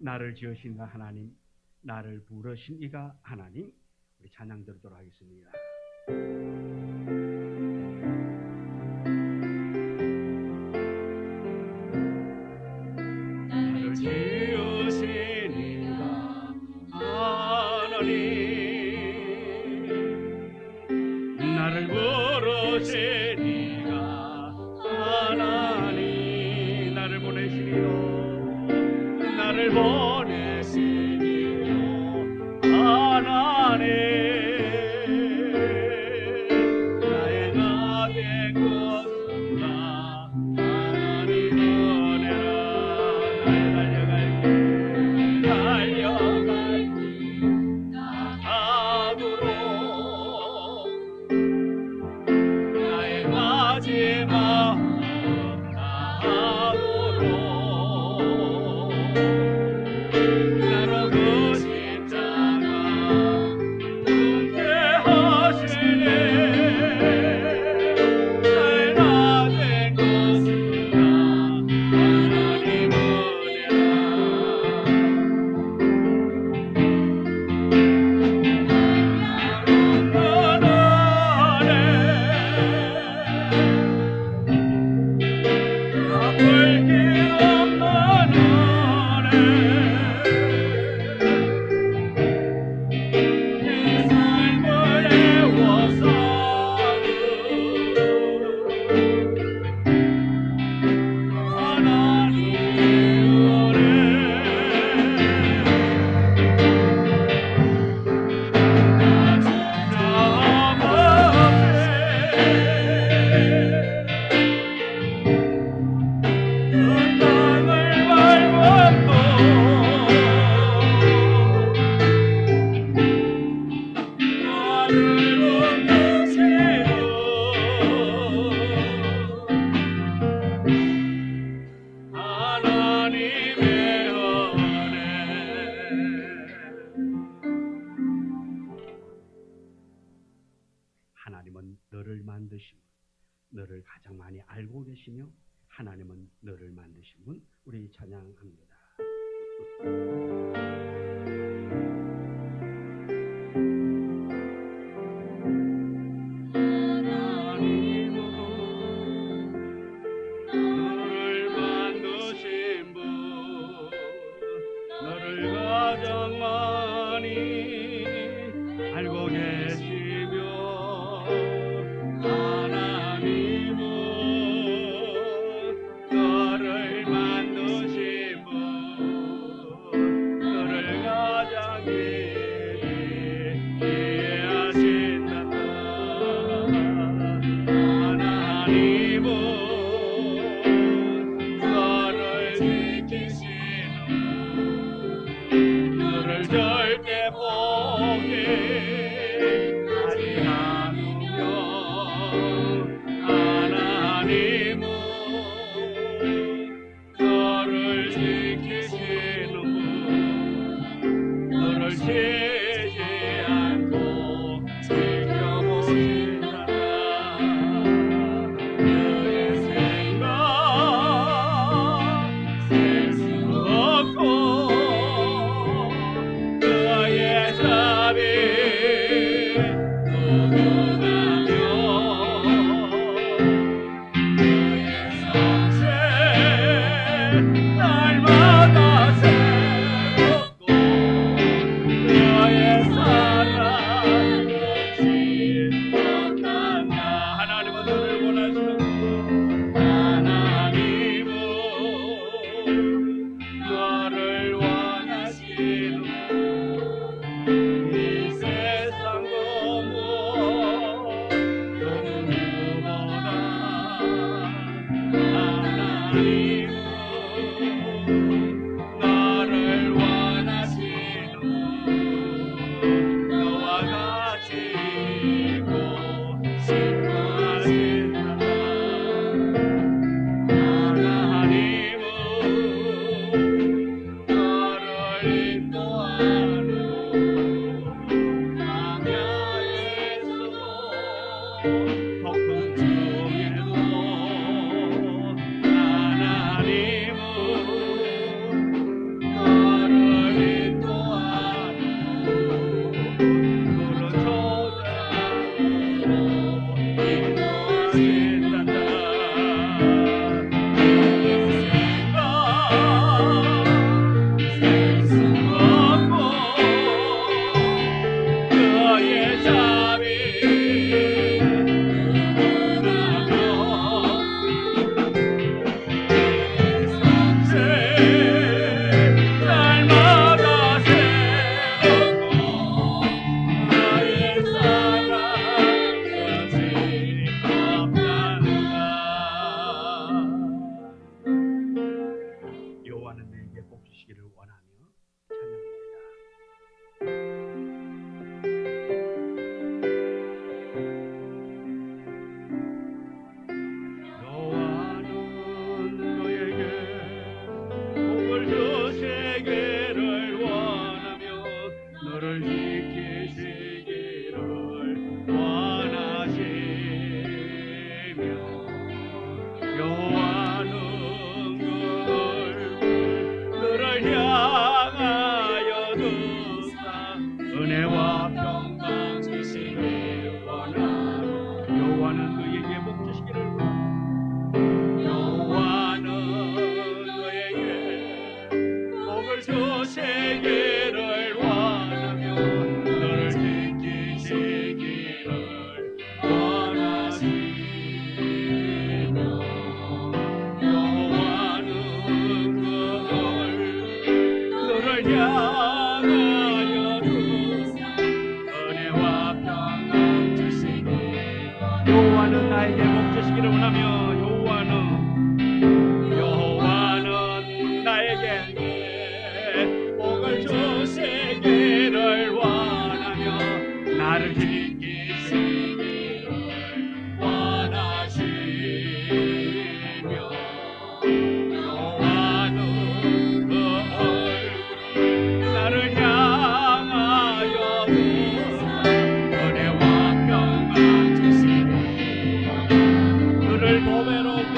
나를 지으신 이가 하나님, 나를 부르신 이가 하나님. 우리 찬양 드리도록 하겠습니다. 나를 지으신 이가 하나님, 나를 부르신 이가 하나님, 나를 보내신 이요, 나를 보내신 이요 하나님. 하나님은 너를 만드신 분, 너를 가장 많이 알고 계시며 하나님은 너를 만드신 분. 우리 찬양합니다. 너를 향하여 두사 은혜와 평강 주시길 원하노. 여호와는 너에게 복 주시기를 원하노. 여호와는 너에게 복을 주시기를 원하며 너를 지키시기를 원하시며 여호와는 너를 향하여 두사 은혜와 평강 주시기를 여호와는 나에게 복 주시기를 원하며 여호와는 나에게 복을 주시기를 원하며 나를 지키시기를 원하시며 여호와는 그 얼굴을 나를 향하여 두사 은혜와 평강 주시기를 그를 보배롭고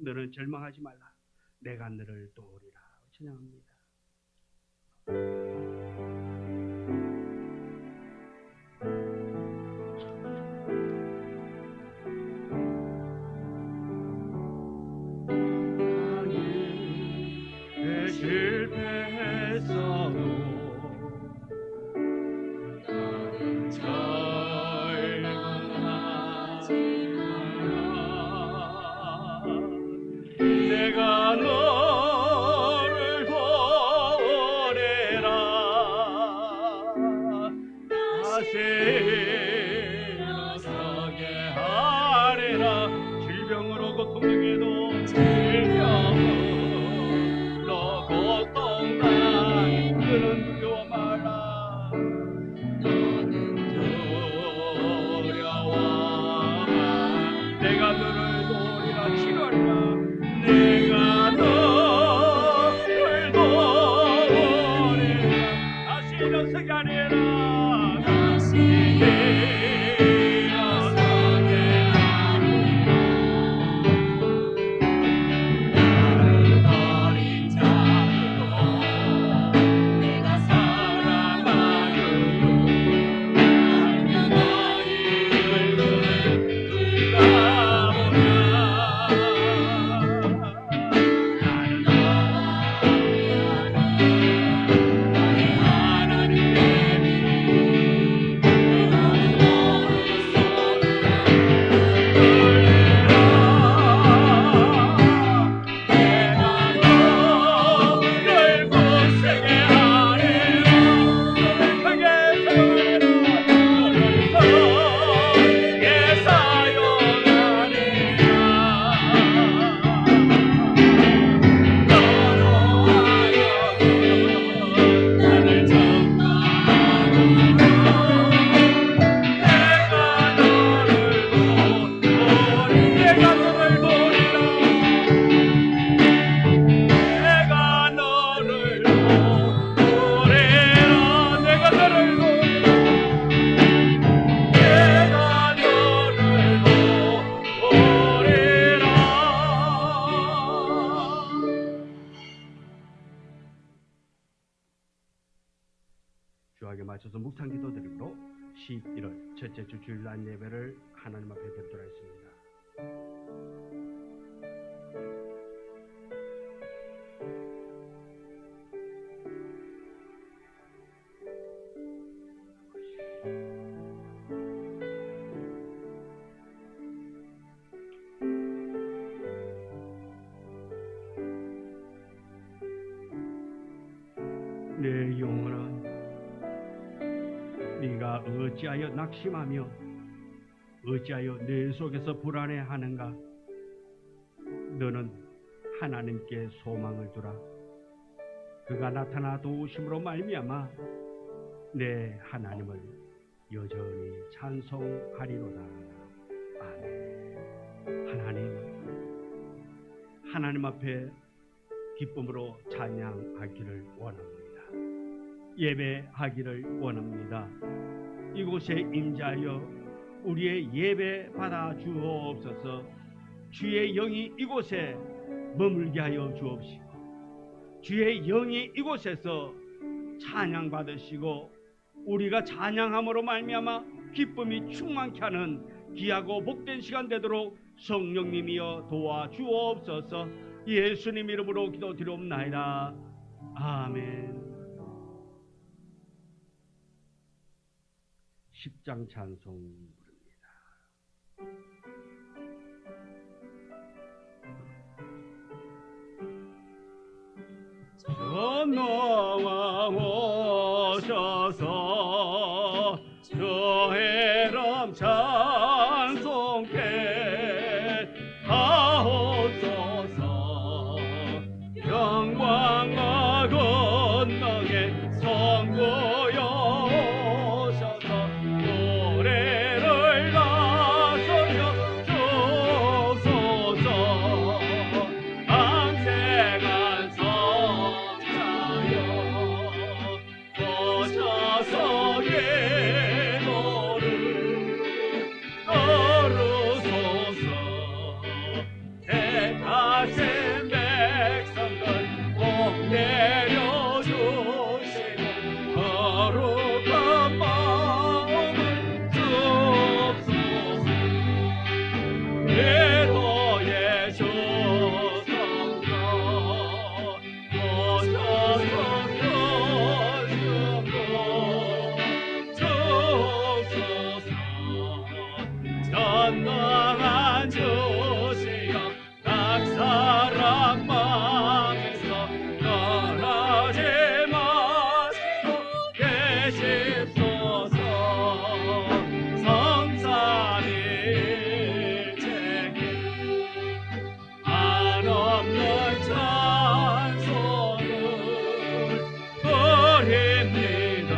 너는 절망하지 말라. 내가 너를 도우리라. 찬양합니다. 실패했어도 나는 절망하지 마라. 내가 너를 보내라. 맞춰서 묵상 기도 드림으로 11월 첫째 주 주일날 예배를 하나님 앞에 드리도록 하겠습니다. 내 영혼아, 네가 어찌하여 낙심하며 어찌하여 내 속에서 불안해하는가? 너는 하나님께 소망을 두라. 그가 나타나 도우심으로 말미암아 내 하나님을 여전히 찬송하리로다. 아멘. 하나님 앞에 기쁨으로 찬양하기를 원합니다. 예배하기를 원합니다. 이곳에 임재하여 우리의 예배 받아 주옵소서. 주의 영이 이곳에 머물게 하여 주옵시고 주의 영이 이곳에서 찬양 받으시고 우리가 찬양함으로 말미암아 기쁨이 충만케 하는 귀하고 복된 시간 되도록 성령님이여 도와 주옵소서. 예수님 이름으로 기도드리옵나이다. 아멘. 10장 찬송 부릅니다. 전노와 오셔서 저의 이름 찬송케 하옵소서. 영광과 권능의 성부여 오셔서 노래를 나서며 주소서. 밤새간 성자여 오셔서 기도를 들으소서. 택하신 백성들 복 내려주시고 거룩한 마음을 주옵소서. 위로의 주성령 오셔서 주옵소서. 전능한 주시여 낙사람 망에서 떠나지 마시고 계십소서. 성삼일체께 한없는 찬송을 드립니다.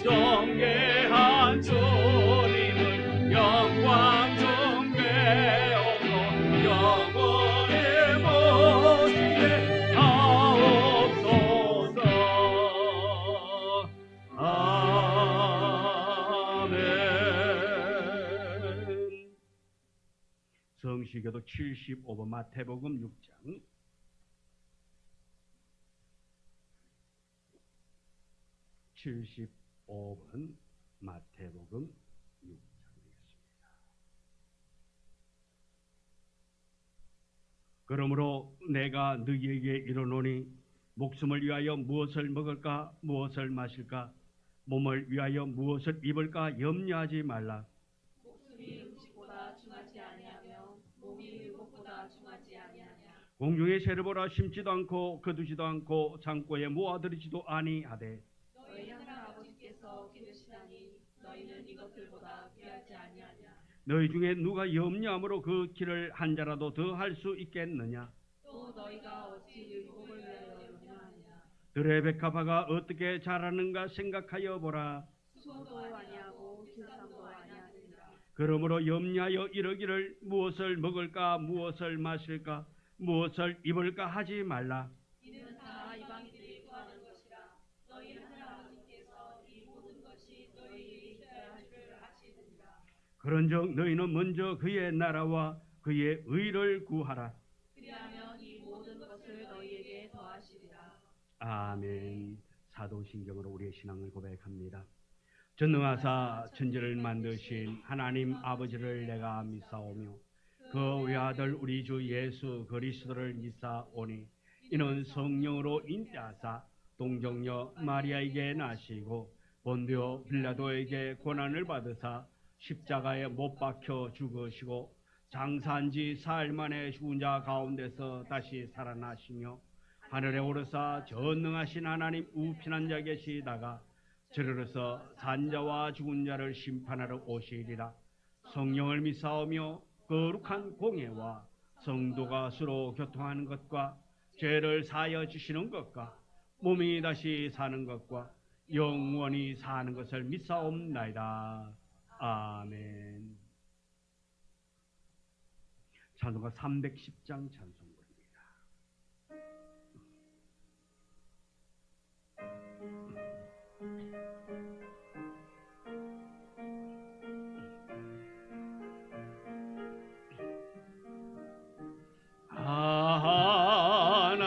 존귀한 주님을 영광 중배우고 영원히 모시게 하옵소서. 아멘. 성시교독 75번 마태복음 6장 75번 마태복음 6장이겠습니다. 그러므로 내가 너희에게 이르노니 목숨을 위하여 무엇을 먹을까 무엇을 마실까 몸을 위하여 무엇을 입을까 염려하지 말라. 목숨이 음식보다 중하지 아니하며 몸이 의복보다 중하지 아니하냐. 공중의 새를 보라. 심지도 않고 거두지도 않고 창고에 모아들이지도 아니하되 너희 하늘 아버지께서 기르시다니 너희는 이것들보다 귀하지 아니하냐. 너희 중에 누가 염려함으로 그 길을 한 자라도 더 할 수 있겠느냐. 또 너희가 어찌 의복을 위하여 염려하냐. 들의 백합화가 어떻게 자라는가 생각하여 보라. 수고도 아니하고 길쌈도 아니하느니라. 그러므로 염려하여 이르기를 무엇을 먹을까 무엇을 마실까 무엇을 입을까 하지 말라. 이는 다 이방인들이 구하는 것이라. 너희 하늘 아버지께서 이 모든 것이 너희에게 있어야 할 줄 아시느니라. 그런즉 너희는 먼저 그의 나라와 그의 의를 구하라. 그리하면 이 모든 것을 너희에게 더하시리라. 아멘. 사도신경으로 우리의 신앙을 고백합니다. 전능하사 천지를 만드신 하나님 아버지를 내가 믿사오며 그 외아들 우리 주 예수 그리스도를 믿사오니 이는 성령으로 잉태하사 동정녀 마리아에게 나시고 본디오 빌라도에게 고난을 받으사 십자가에 못 박혀 죽으시고 장사한 지 사흘 만에 죽은 자 가운데서 다시 살아나시며 하늘에 오르사 전능하신 하나님 우편한 자 계시다가 저리로서 산자와 죽은 자를 심판하러 오시리라. 성령을 믿사오며 거룩한 공예와 성도가 서로 교통하는 것과 죄를 사하여 주시는 것과 몸이 다시 사는 것과 영원히 사는 것을 믿사옵나이다. 아멘. 찬송가 310장 찬송가입니다.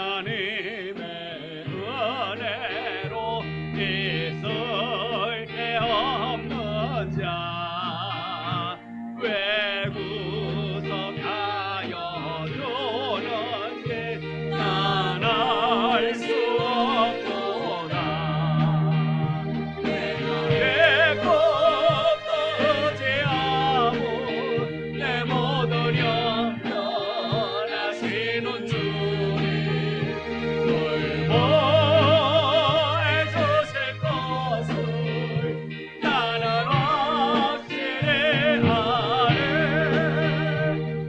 하나님의 은혜로 있을 데 없는 자 왜 구속하여 주는지 난 알 수 없도다. 내 것도 의지하고 내 모든 영변 하시는 주님 돌보해 주실 것을 나는 확실히 아네.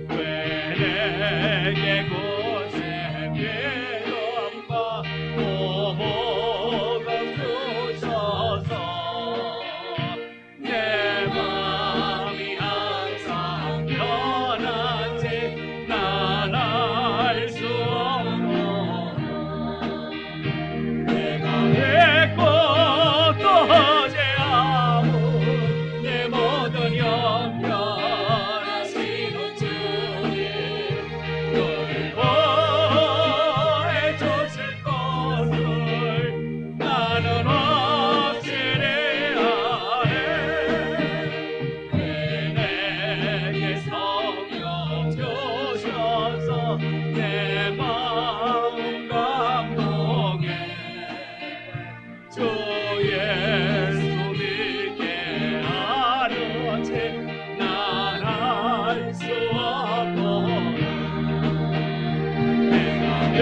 왜 내게 고생 비움과 보복을 주셔서 내 맘이 항상 편한지 난 알 수 없노라. 내가 내 것도 의지하고 내 모든 영변 하시는 주님 돌보해 주실 것을 나는 확실히 아네. 왜 내게 성령 주셔서 내 마음 감동해 주 예수 믿게 하는지 난 알 수 없노라. 내가 내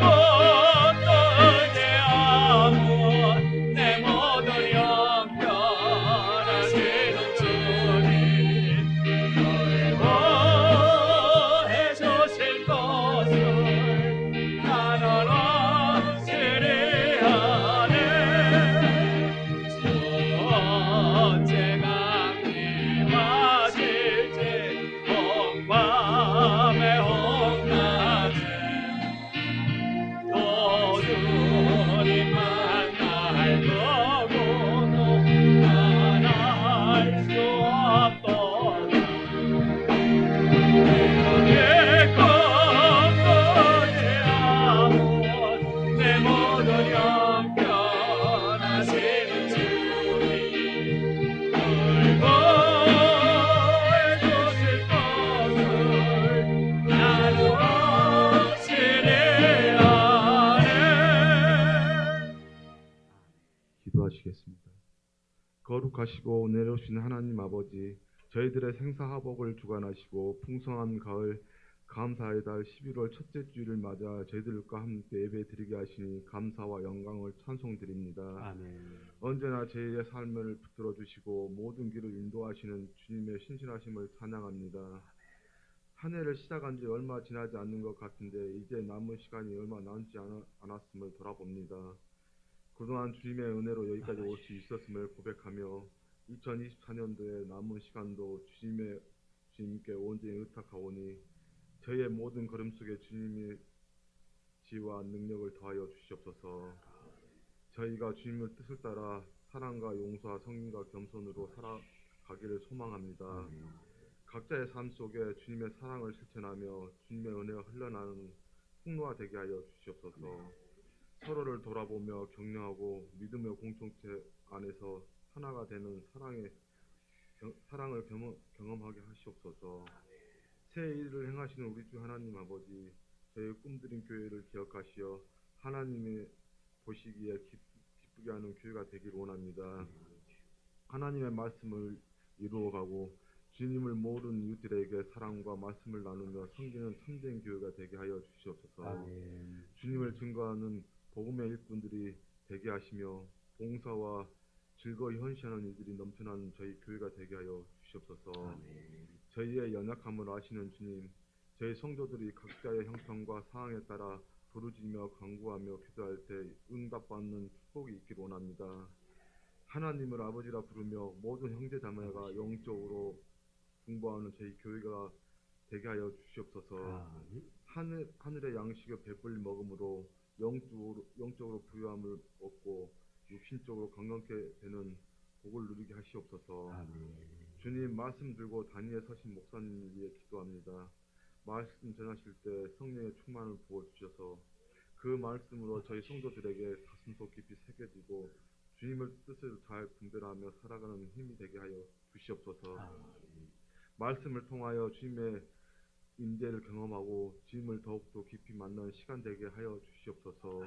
것도 의지하고 내 모든 영변 하시는 주님 돌보해 주실 것을 나는 확실히 아네. 주 언제가 임하실지 홍밤에 홍낮에 또 주님 만날 거고도 난 알 수 없도다. 내 것도 의지하고 내 모든 영변 하시는 주님 돌보해 주실 것을 나는 확실히 아네. 기도하시겠습니다. 거룩하시고 은혜로우신 하나님 아버지, 저희들의 생사화복을 주관하시고 풍성한 가을 감사의 달 11월 첫째 주일을 맞아 저희들과 함께 예배드리게 하시니 감사와 영광을 찬송드립니다. 아멘. 언제나 저희의 삶을 붙들어 주시고 모든 길을 인도하시는 주님의 신실하심을 찬양합니다. 한 해를 시작한 지 얼마 지나지 않는 것 같은데 이제 남은 시간이 얼마 남지 않았음을 돌아봅니다. 그동안 주님의 은혜로 여기까지 올 수 있었음을 고백하며 2024년도의 남은 시간도 주님께 온전히 의탁하오니 저희의 모든 걸음 속에 주님의 지혜와 능력을 더하여 주시옵소서. 저희가 주님의 뜻을 따라 사랑과 용서와 성령과 겸손으로 살아가기를 소망합니다. 각자의 삶 속에 주님의 사랑을 실천하며 주님의 은혜가 흘러나는 풍로가 되게 하여 주시옵소서. 서로를 돌아보며 격려하고 믿음의 공동체 안에서 하나가 되는 사랑을 경험하게 하시옵소서. 새 일을 행하시는 우리 주 하나님 아버지, 저희 꿈드린 교회를 기억하시어 하나님의 보시기에 기쁘게 하는 교회가 되길 원합니다. 하나님의 말씀을 이루어가고 주님을 모르는 이웃들에게 사랑과 말씀을 나누며 섬기는 참된 교회가 되게 하여 주시옵소서. 아멘. 주님을 증거하는 복음의 일꾼들이 되게 하시며 봉사와 즐거이 헌신하는 이들이 넘쳐나는 저희 교회가 되게 하여 주시옵소서. 아멘. 저희의 연약함을 아시는 주님, 저희 성도들이 각자의 형편과 상황에 따라 부르짖으며 간구하며 기도할 때 응답받는 축복이 있길 원합니다. 하나님을 아버지라 부르며 모든 형제 자매가 영적으로 공부하는 저희 교회가 되게 하여 주시옵소서. 하늘의 양식을 배불리 먹음으로 영적으로 부유함을 얻고 육신적으로 건강케 되는 복을 누리게 하시옵소서. 아멘. 주님, 말씀 들고 단위에 서신 목사님을 위해 기도합니다. 말씀 전하실 때 성령의 충만을 부어주셔서 그 말씀으로 저희 성도들에게 가슴속 깊이 새겨지고 주님의 뜻을 잘 분별하며 살아가는 힘이 되게 하여 주시옵소서. 말씀을 통하여 주님의 임재를 경험하고 주님을 더욱더 깊이 만나는 시간 되게 하여 주시옵소서.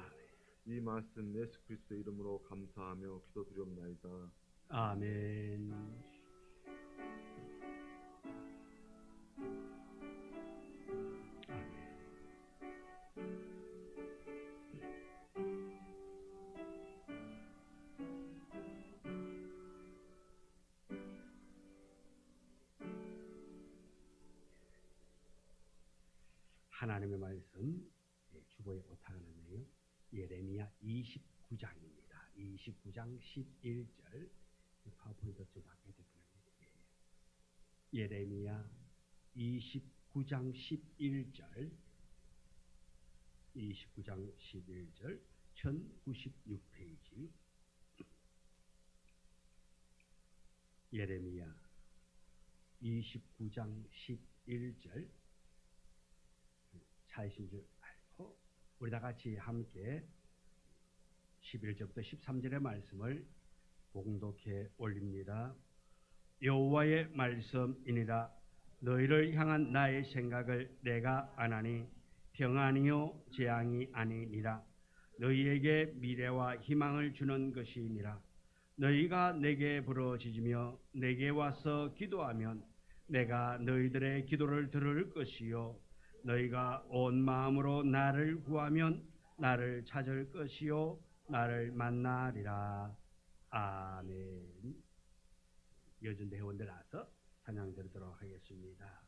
이 말씀 예수 그리스도의 이름으로 감사하며 기도드리옵나이다. 아멘. 하나님의 말씀 주보에 오타가 났네요. 예레미야 29장입니다. 29장 11절. 파워포인트 좀 바꿔야 될 것 같네요. 예레미야 29장 11절. 29장 11절 1096페이지. 예레미야 29장 11절 찾으신 줄 알고 우리 다 같이 함께 11절부터 13절의 말씀을 봉독해 올립니다. 여호와의 말씀이니라. 너희를 향한 나의 생각을 내가 아나니 평안이요 재앙이 아니니라. 너희에게 미래와 희망을 주는 것이니라. 너희가 내게 부르짖으며 내게 와서 기도하면 내가 너희들의 기도를 들을 것이요 너희가 온 마음으로 나를 구하면 나를 찾을 것이요 나를 만나리라. 아멘. 여전대 회원들 나서 찬양 드리도록 하겠습니다.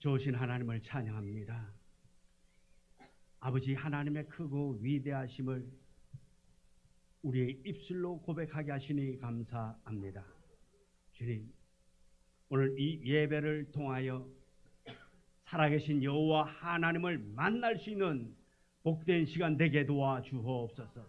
좋으신 하나님을 찬양합니다. 아버지 하나님의 크고 위대하심을 우리의 입술로 고백하게 하시니 감사합니다. 주님, 오늘 이 예배를 통하여 살아계신 여호와 하나님을 만날 수 있는 복된 시간 되게 도와주옵소서.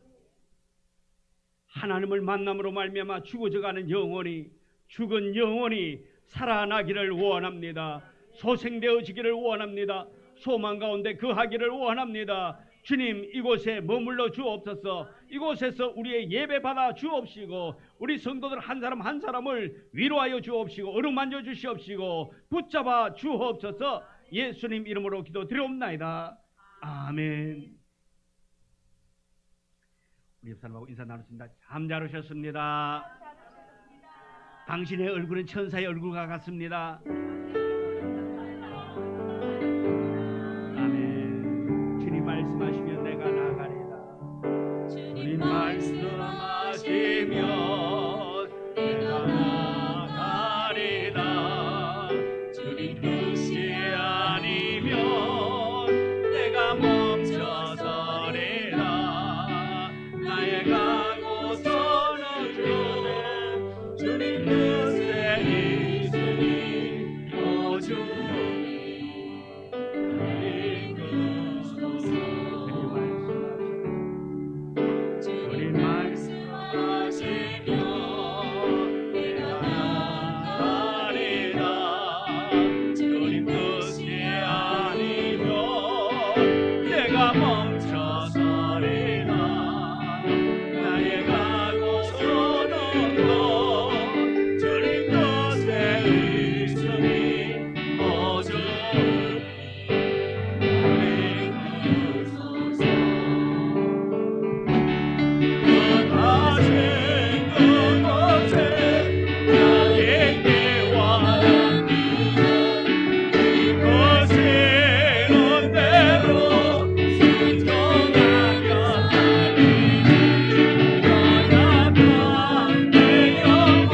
하나님을 만남으로 말미암아 죽어져가는 영혼이, 죽은 영혼이 살아나기를 원합니다. 소생되어지기를 원합니다. 소망 가운데 거하기를 원합니다. 주님, 이곳에 머물러 주옵소서. 이곳에서 우리의 예배 받아 주옵시고 우리 성도들 한 사람 한 사람을 위로하여 주옵시고 어루만져 주시옵시고 붙잡아 주옵소서. 예수님 이름으로 기도드리옵나이다. 아멘. 우리 옆사람하고 인사 나눴습니다. 잠자르셨습니다. 당신의 얼굴은 천사의 얼굴과 같습니다. 아멘. 주님 말씀하시면 내가 나가리라. 주님 말씀하시면 내가 나가리라. 주님 뜻이 아니면 내가 멈춰서리라. 나의 가고서는 주님 뜻에 있으니 오 주님 이끄소서. 주님 말씀하시면 내가 나가리라. 주님 뜻이 아니면 내가 멈춰서리라. 나의 가고서는 주님 뜻에 있으니 오 주님 이끄소서. 하신 그곳에 나에게 와닿기를 이곳이는 대로 순종하며 달리니 연약한 내 영혼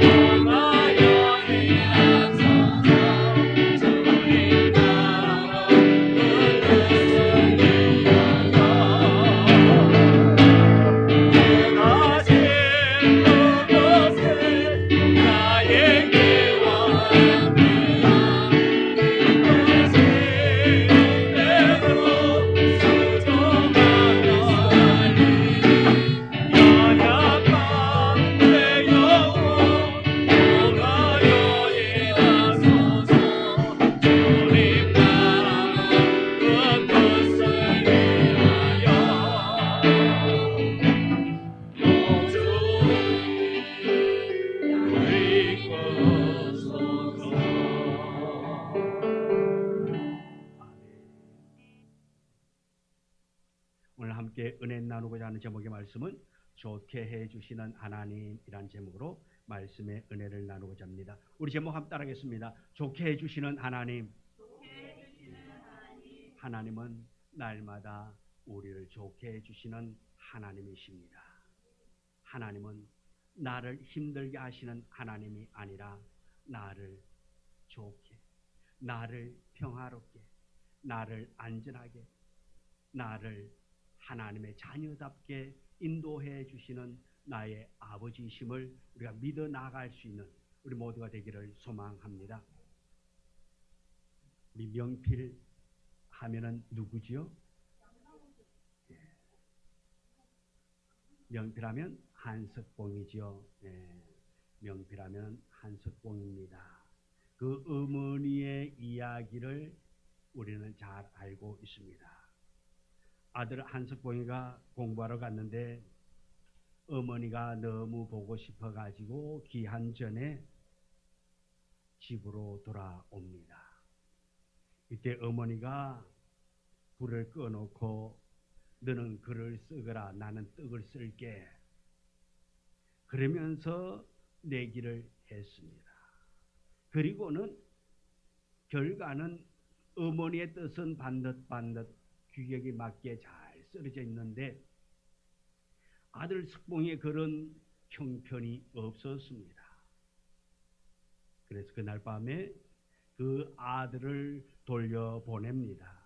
떠나여 일하소서. 주님 나로 은혜를 위하여 하신 그곳에 나에게 와닿기를 이곳이는 대로 순종하며 달리니 연약한 내 영혼 떠나여 일하소서. 주님 나로 그 뜻을 위하여 오 주님 이끄소서. 오늘 함께 은혜 나누고자 하는 제목의 말씀은 좋게 해주시는 하나님이란 제목으로 말씀의 은혜를 나누고자 합니다. 우리 제목 한번 따라하겠습니다. 좋게 해주시는 하나님. 하나님은 날마다 우리를 좋게 해주시는 하나님이십니다. 하나님은 나를 힘들게 하시는 하나님이 아니라 나를 좋게, 나를 평화롭게, 나를 안전하게, 나를 하나님의 자녀답게 인도해 주시는 나의 아버지이심을 우리가 믿어 나갈 수 있는 우리 모두가 되기를 소망합니다. 우리 명필 하면은 누구지요? 명필하면 한석봉이지요. 명필하면 한석봉입니다. 그 어머니의 이야기를 우리는 잘 알고 있습니다. 아들 한석봉이가 공부하러 갔는데 어머니가 너무 보고 싶어 가지고 귀한 전에 집으로 돌아옵니다. 이때 어머니가 불을 꺼놓고 너는 글을 쓰거라, 나는 떡을 쓸게, 그러면서 내기를 했습니다. 그리고는 결과는 어머니의 뜻은 반듯반듯 규격에 맞게 잘 쓰러져 있는데 아들 석봉의 글은 형편이 없었습니다. 그래서 그날 밤에 그 아들을 돌려보냅니다.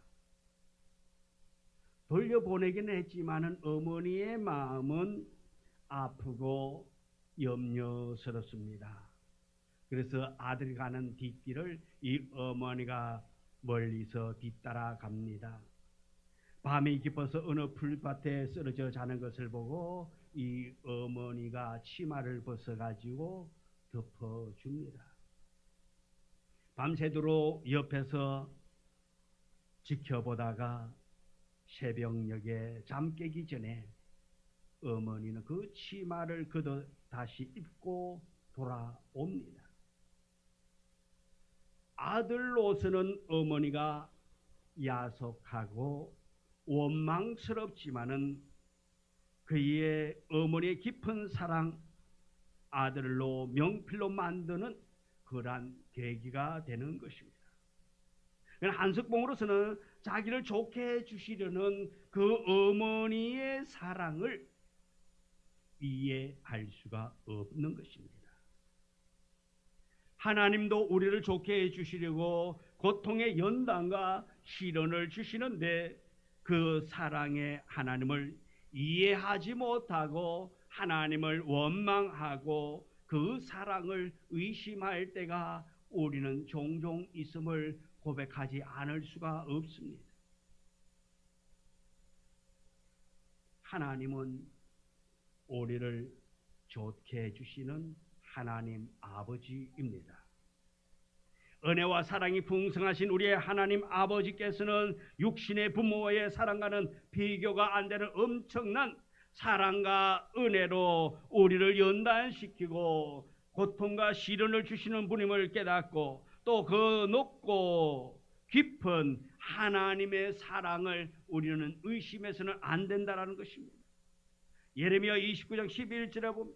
돌려보내기는 했지만은 어머니의 마음은 아프고 염려스럽습니다. 그래서 아들이 가는 뒷길을 이 어머니가 멀리서 뒤따라 갑니다. 밤이 깊어서 어느 풀밭에 쓰러져 자는 것을 보고 이 어머니가 치마를 벗어가지고 덮어줍니다. 밤새도록 옆에서 지켜보다가 새벽녘에 잠 깨기 전에 어머니는 그 치마를 걷어 다시 입고 돌아옵니다. 아들로서는 어머니가 야속하고 원망스럽지만은 그의 어머니의 깊은 사랑, 아들로 명필로 만드는 그러한 계기가 되는 것입니다. 한석봉으로서는 자기를 좋게 해주시려는 그 어머니의 사랑을 이해할 수가 없는 것입니다. 하나님도 우리를 좋게 해주시려고 고통의 연단과 시련을 주시는데 그 사랑의 하나님을 이해하지 못하고 하나님을 원망하고 그 사랑을 의심할 때가 우리는 종종 있음을 고백하지 않을 수가 없습니다. 하나님은 우리를 좋게 해주시는 하나님 아버지입니다. 은혜와 사랑이 풍성하신 우리의 하나님 아버지께서는 육신의 부모의 사랑과는 비교가 안 되는 엄청난 사랑과 은혜로 우리를 연단시키고 고통과 시련을 주시는 분임을 깨닫고 또 그 높고 깊은 하나님의 사랑을 우리는 의심해서는 안 된다라는 것입니다. 예레미야 29장 11절에 보면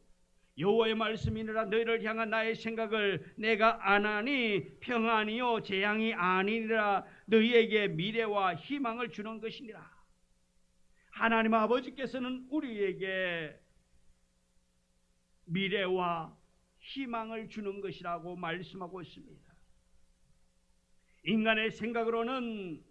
여호와의 말씀이니라 너희를 향한 나의 생각을 내가 아나니 평안이요 재앙이 아니니라 너희에게 미래와 희망을 주는 것이니라. 하나님 아버지께서는 우리에게 미래와 희망을 주는 것이라고 말씀하고 있습니다. 인간의 생각으로는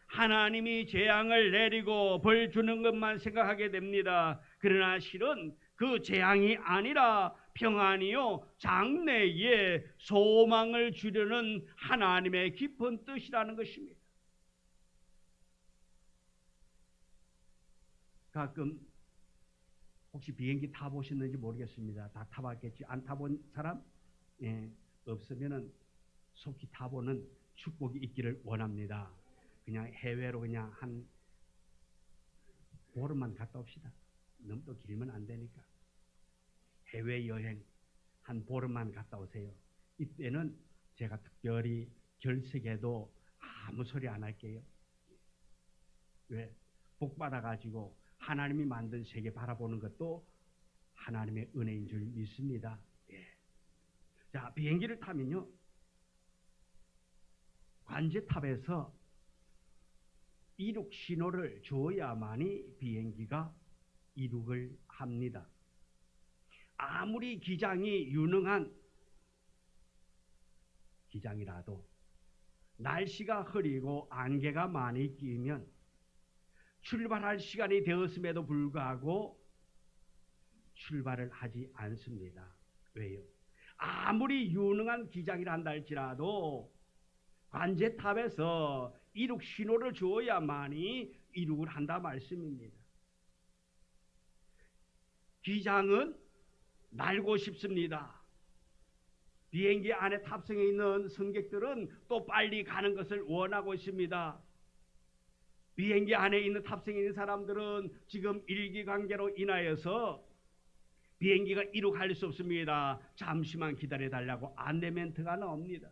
하나님이 재앙을 내리고 벌 주는 것만 생각하게 됩니다. 그러나 실은 그 재앙이 아니라 평안이요 장래에 소망을 주려는 하나님의 깊은 뜻이라는 것입니다. 가끔 혹시 비행기 타보셨는지 모르겠습니다. 다 타봤겠지. 안 타본 사람? 없으면은 속히 타보는 축복이 있기를 원합니다. 그냥 해외로 그냥 한 보름만 갔다 옵시다. 너무 또 길면 안 되니까. 해외여행 한 보름만 갔다 오세요. 이때는 제가 특별히 결석해도 아무 소리 안 할게요. 왜? 복 받아가지고 하나님이 만든 세계 바라보는 것도 하나님의 은혜인 줄 믿습니다. 예. 자, 비행기를 타면요. 관제탑에서 이륙 신호를 줘야만이 비행기가 이륙을 합니다. 아무리 기장이 유능한 기장이라도 날씨가 흐리고 안개가 많이 끼면 출발할 시간이 되었음에도 불구하고 출발을 하지 않습니다. 왜요? 아무리 유능한 기장이라 한다 할지라도 관제탑에서 이륙 신호를 주어야만이 이륙을 한다 말씀입니다. 기장은 날고 싶습니다. 비행기 안에 탑승해 있는 승객들은 또 빨리 가는 것을 원하고 있습니다. 비행기 안에 있는 탑승해 있는 사람들은 지금 일기관계로 인하여서 비행기가 이륙할 수 없습니다. 잠시만 기다려달라고 안내 멘트가 나옵니다.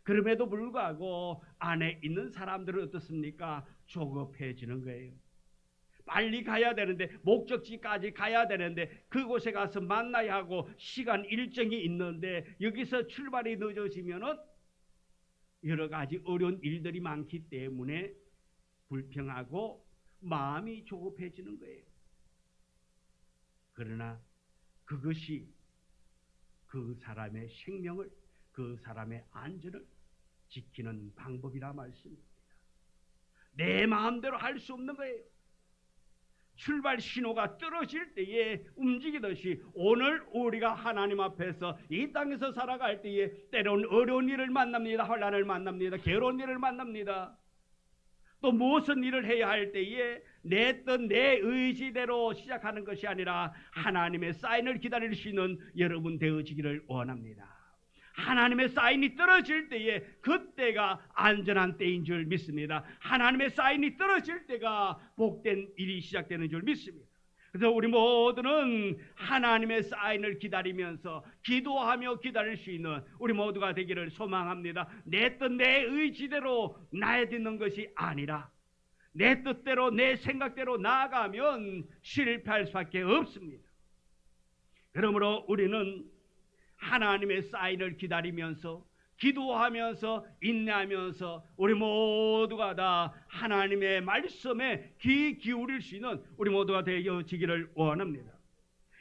그럼에도 불구하고 안에 있는 사람들은 어떻습니까? 조급해지는 거예요. 빨리 가야 되는데, 목적지까지 가야 되는데, 그곳에 가서 만나야 하고 시간 일정이 있는데 여기서 출발이 늦어지면은 여러 가지 어려운 일들이 많기 때문에 불평하고 마음이 조급해지는 거예요. 그러나 그것이 그 사람의 생명을, 그 사람의 안전을 지키는 방법이라 말씀입니다. 내 마음대로 할 수 없는 거예요. 출발 신호가 떨어질 때에 움직이듯이 오늘 우리가 하나님 앞에서 이 땅에서 살아갈 때에 때론 어려운 일을 만납니다. 환난을 만납니다. 괴로운 일을 만납니다. 또 무슨 일을 해야 할 때에 내 뜻, 내 의지대로 시작하는 것이 아니라 하나님의 사인을 기다릴 수 있는 여러분 되어지기를 원합니다. 하나님의 사인이 떨어질 때에 그때가 안전한 때인 줄 믿습니다. 하나님의 사인이 떨어질 때가 복된 일이 시작되는 줄 믿습니다. 그래서 우리 모두는 하나님의 사인을 기다리면서 기도하며 기다릴 수 있는 우리 모두가 되기를 소망합니다. 내 뜻, 내 의지대로 나에 듣는 것이 아니라 내 뜻대로 내 생각대로 나아가면 실패할 수밖에 없습니다. 그러므로 우리는 하나님의 사인을 기다리면서 기도하면서 인내하면서 우리 모두가 다 하나님의 말씀에 귀 기울일 수 있는 우리 모두가 되어지기를 원합니다.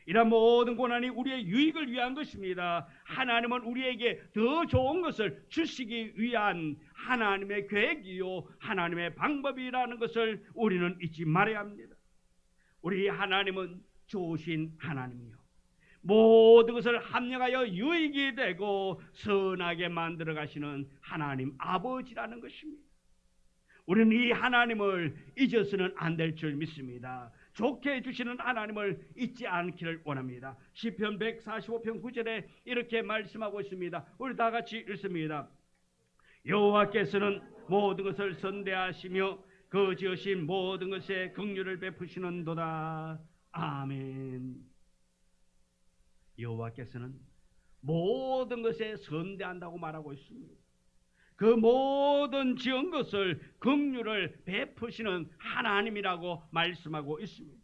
이런 모든 고난이 우리의 유익을 위한 것입니다. 하나님은 우리에게 더 좋은 것을 주시기 위한 하나님의 계획이요 하나님의 방법이라는 것을 우리는 잊지 말아야 합니다. 우리 하나님은 좋으신 하나님이요 모든 것을 합력하여 유익이 되고 선하게 만들어 가시는 하나님 아버지라는 것입니다. 우리는 이 하나님을 잊어서는 안 될 줄 믿습니다. 좋게 해주시는 하나님을 잊지 않기를 원합니다. 시편 145편 9절에 이렇게 말씀하고 있습니다. 우리 다 같이 읽습니다. 여호와께서는 모든 것을 선대하시며 그 지으신 모든 것에 긍휼을 베푸시는도다. 아멘. 여호와께서는 모든 것에 선대한다고 말하고 있습니다. 그 모든 지은 것을 긍휼을 베푸시는 하나님이라고 말씀하고 있습니다.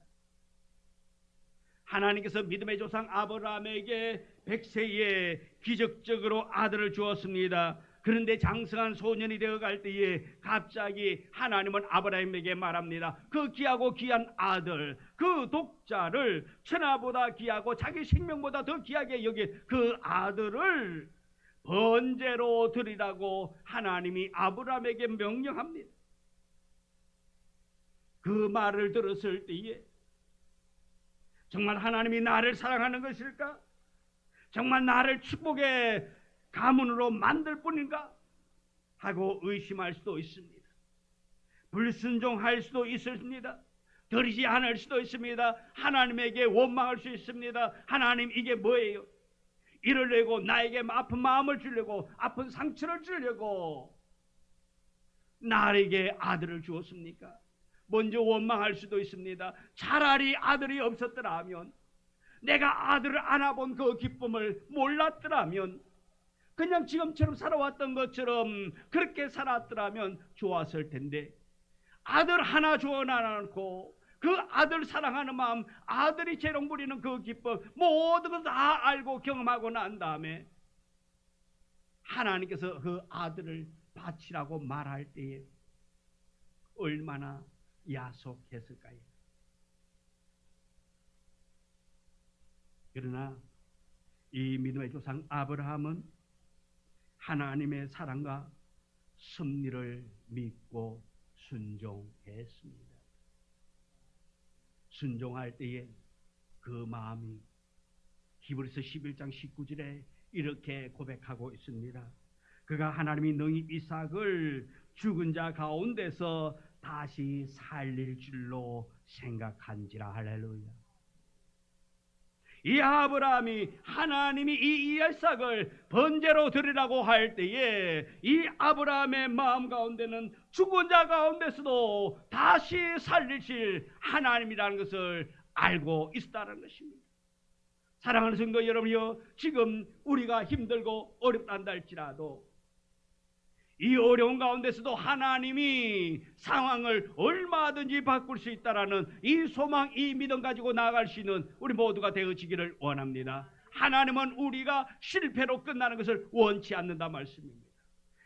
하나님께서 믿음의 조상 아브라함에게 100세에 기적적으로 아들을 주었습니다. 그런데 장성한 소년이 되어갈 때에 갑자기 하나님은 아브라함에게 말합니다. 그 귀하고 귀한 아들, 그 독자를 천하보다 귀하고 자기 생명보다 더 귀하게 여길 그 아들을 번제로 드리라고 하나님이 아브라함에게 명령합니다. 그 말을 들었을 때에 정말 하나님이 나를 사랑하는 것일까? 정말 나를 축복의 가문으로 만들 뿐인가? 하고 의심할 수도 있습니다. 불순종할 수도 있습니다. 드리지 않을 수도 있습니다. 하나님에게 원망할 수 있습니다. 하나님 이게 뭐예요? 이러려고 나에게 아픈 마음을 주려고 아픈 상처를 주려고 나에게 아들을 주었습니까? 먼저 원망할 수도 있습니다. 차라리 아들이 없었더라면 내가 아들을 안아본 그 기쁨을 몰랐더라면 그냥 지금처럼 살아왔던 것처럼 그렇게 살았더라면 좋았을 텐데 아들 하나 주어놔놓고 그 아들 사랑하는 마음, 아들이 재롱 부리는 그 기쁨 모든 걸 다 알고 경험하고 난 다음에 하나님께서 그 아들을 바치라고 말할 때에 얼마나 야속했을까요? 그러나 이 믿음의 조상 아브라함은 하나님의 사랑과 섭리를 믿고 순종했습니다. 순종할 때에 그 마음이 히브리서 11장 19절에 이렇게 고백하고 있습니다. 그가 하나님이 능히 이삭을 죽은 자 가운데서 다시 살릴 줄로 생각한지라. 할렐루야. 이 아브라함이 하나님이 이 이삭을 번제로 드리라고 할 때에 이 아브라함의 마음 가운데는 죽은 자 가운데서도 다시 살리실 하나님이라는 것을 알고 있다는 것입니다. 사랑하는 성도 여러분이요, 지금 우리가 힘들고 어렵단다 할지라도 이 어려운 가운데서도 하나님이 상황을 얼마든지 바꿀 수 있다라는 이 소망, 이 믿음 가지고 나아갈 수 있는 우리 모두가 되어지기를 원합니다. 하나님은 우리가 실패로 끝나는 것을 원치 않는다 말씀입니다.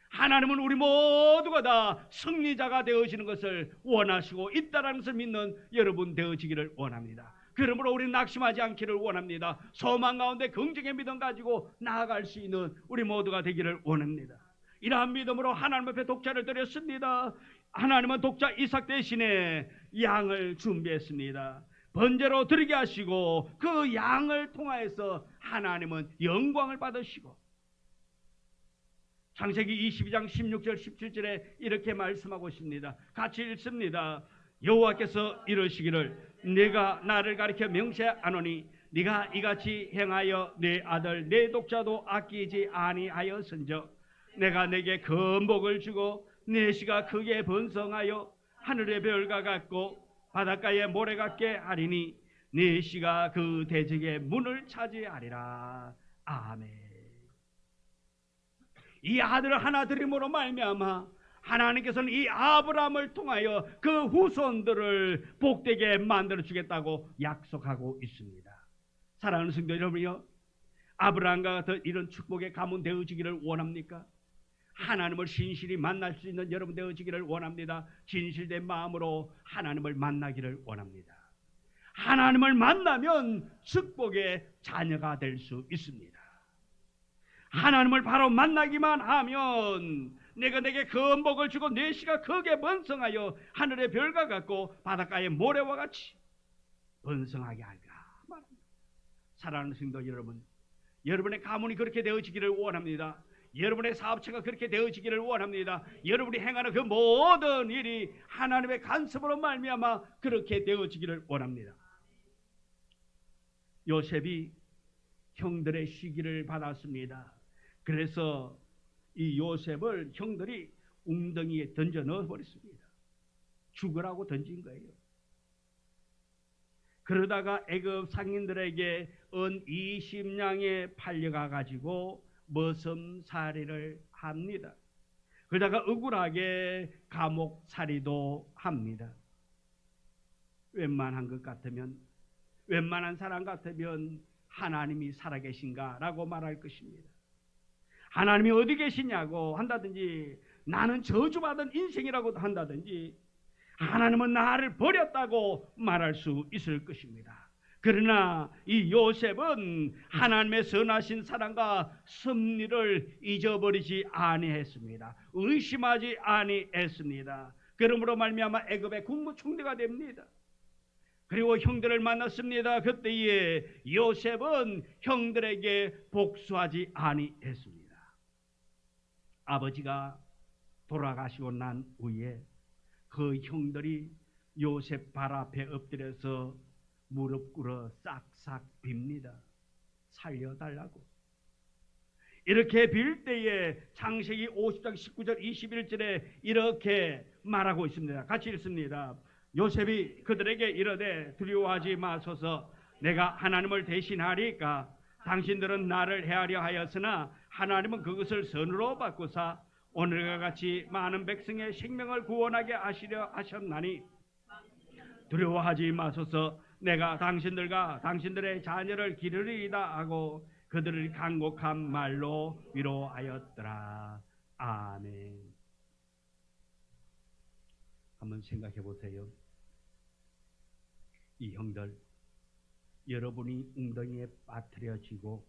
하나님은 우리 모두가 다 승리자가 되어지는 것을 원하시고 있다라는 것을 믿는 여러분 되어지기를 원합니다. 그러므로 우리는 낙심하지 않기를 원합니다. 소망 가운데 긍정의 믿음 가지고 나아갈 수 있는 우리 모두가 되기를 원합니다. 이러한 믿음으로 하나님 앞에 독자를 드렸습니다. 하나님은 독자 이삭 대신에 양을 준비했습니다. 번제로 드리게 하시고 그 양을 통하여서 하나님은 영광을 받으시고, 창세기 22장 16절 17절에 이렇게 말씀하고 있습니다. 같이 읽습니다. 여호와께서 이르시기를 내가 나를 가리켜 명세하노니 네가 이같이 행하여 내 아들 내 독자도 아끼지 아니하였은즉 내가 내게 건복을 주고 내 씨가 크게 번성하여 하늘의 별과 같고 바닷가의 모래 같게 하리니 내 씨가 그 대적의 문을 차지하리라. 아멘. 이 아들을 하나 드림으로 말미암아 하나님께서는 이 아브라함을 통하여 그 후손들을 복되게 만들어 주겠다고 약속하고 있습니다. 사랑하는 성도 여러분이요, 아브라함과 같은 이런 축복의 가문 되어지기를 원합니까? 하나님을 신실히 만날 수 있는 여러분 되어지기를 원합니다. 진실된 마음으로 하나님을 만나기를 원합니다. 하나님을 만나면 축복의 자녀가 될 수 있습니다. 하나님을 바로 만나기만 하면 내가 내게 건복을 주고 내 씨가 크게 번성하여 하늘의 별과 같고 바닷가의 모래와 같이 번성하게 할까 말합니다. 사랑하는 성도 여러분, 여러분의 가문이 그렇게 되어지기를 원합니다. 여러분의 사업체가 그렇게 되어지기를 원합니다. 여러분이 행하는 그 모든 일이 하나님의 간섭으로 말미암아 그렇게 되어지기를 원합니다. 요셉이 형들의 시기를 받았습니다. 그래서 이 요셉을 형들이 웅덩이에 던져 넣어버렸습니다. 죽으라고 던진 거예요. 그러다가 애굽 상인들에게 은 20냥에 팔려가 가지고 머슴살이를 합니다. 그러다가 억울하게 감옥살이도 합니다. 웬만한 것 같으면, 웬만한 사람 같으면 하나님이 살아계신가 라고 말할 것입니다. 하나님이 어디 계시냐고 한다든지, 나는 저주받은 인생이라고 한다든지, 하나님은 나를 버렸다고 말할 수 있을 것입니다. 그러나 이 요셉은 하나님의 선하신 사랑과 섭리를 잊어버리지 아니했습니다. 의심하지 아니했습니다. 그러므로 말미암아 애굽의 국무총리가 됩니다. 그리고 형들을 만났습니다. 그때에 요셉은 형들에게 복수하지 아니했습니다. 아버지가 돌아가시고 난 후에 그 형들이 요셉 발 앞에 엎드려서 무릎 꿇어 싹싹 빕니다. 살려달라고. 이렇게 빌 때에 창세기 50장 19절 21절에 이렇게 말하고 있습니다. 같이 읽습니다. 요셉이 그들에게 이르되 두려워하지 마소서, 내가 하나님을 대신하리까. 당신들은 나를 해하려 하였으나 하나님은 그것을 선으로 바꾸사 오늘과 같이 많은 백성의 생명을 구원하게 하시려 하셨나니 두려워하지 마소서, 내가 당신들과 당신들의 자녀를 기르리이다 하고 그들을 간곡한 말로 위로하였더라. 아멘. 한번 생각해 보세요. 이 형들, 여러분이 웅덩이에 빠뜨려지고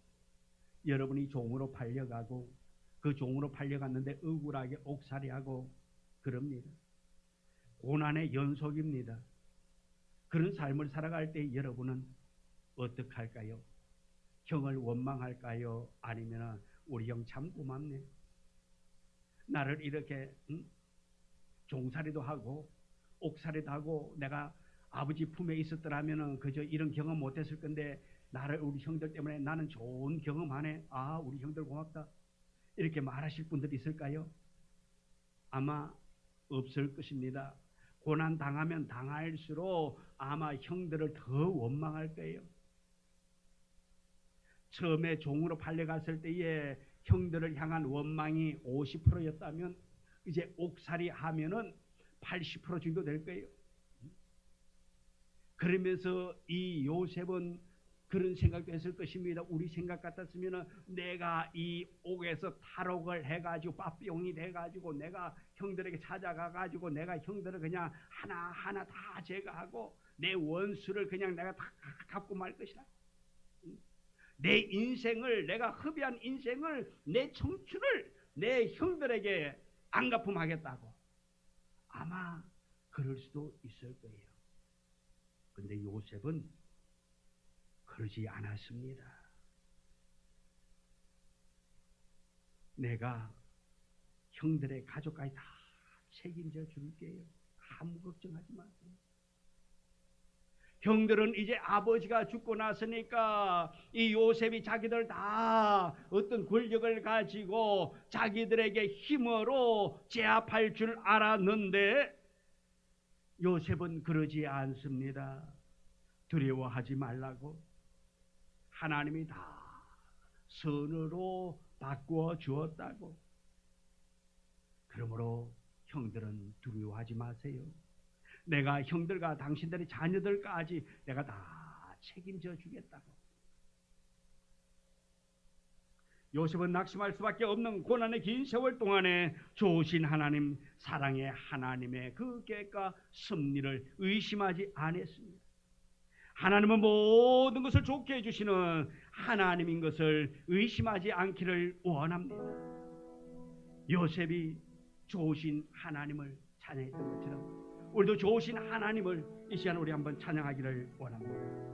여러분이 종으로 팔려가고 그 종으로 팔려갔는데 억울하게 옥살이하고 그럽니다. 고난의 연속입니다. 그런 삶을 살아갈 때 여러분은 어떻게 할까요? 형을 원망할까요? 아니면 우리 형 참 고맙네, 나를 이렇게 종살이도 하고 옥살이도 하고 내가 아버지 품에 있었더라면 그저 이런 경험 못했을 건데 나를 우리 형들 때문에 나는 좋은 경험하네, 아 우리 형들 고맙다, 이렇게 말하실 분들이 있을까요? 아마 없을 것입니다. 고난 당하면 당할수록 아마 형들을 더 원망할 거예요. 처음에 종으로 팔려갔을 때에 형들을 향한 원망이 50%였다면 이제 옥살이 하면은 80% 정도 될 거예요. 그러면서 이 요셉은 그런 생각도 했을 것입니다. 우리 생각 같았으면 내가 이 옥에서 탈옥을 해가지고 빠삐용이 돼가지고 내가 형들에게 찾아가가지고 내가 형들을 그냥 하나하나 다 제거하고 내 원수를 그냥 내가 다 갚고 말 것이다. 내 인생을, 내가 허비한 인생을, 내 청춘을 내 형들에게 안갚음하겠다고 아마 그럴 수도 있을 거예요. 근데 요셉은 그러지 않았습니다. 내가 형들의 가족까지 다 책임져 줄게요. 아무 걱정하지 마세요. 형들은 이제 아버지가 죽고 났으니까 이 요셉이 자기들 다 어떤 권력을 가지고 자기들에게 힘으로 제압할 줄 알았는데 요셉은 그러지 않습니다. 두려워하지 말라고 하나님이 다 선으로 바꾸어 주었다고. 그러므로 형들은 두려워하지 마세요. 내가 형들과 당신들의 자녀들까지 내가 다 책임져 주겠다고. 요셉은 낙심할 수밖에 없는 고난의 긴 세월 동안에 좋으신 하나님, 사랑의 하나님의 그 계획과 섭리를 의심하지 않았습니다. 하나님은 모든 것을 좋게 해주시는 하나님인 것을 의심하지 않기를 원합니다. 요셉이 좋으신 하나님을 찬양했던 것처럼 우리도 좋으신 하나님을 이 시간 우리 한번 찬양하기를 원합니다.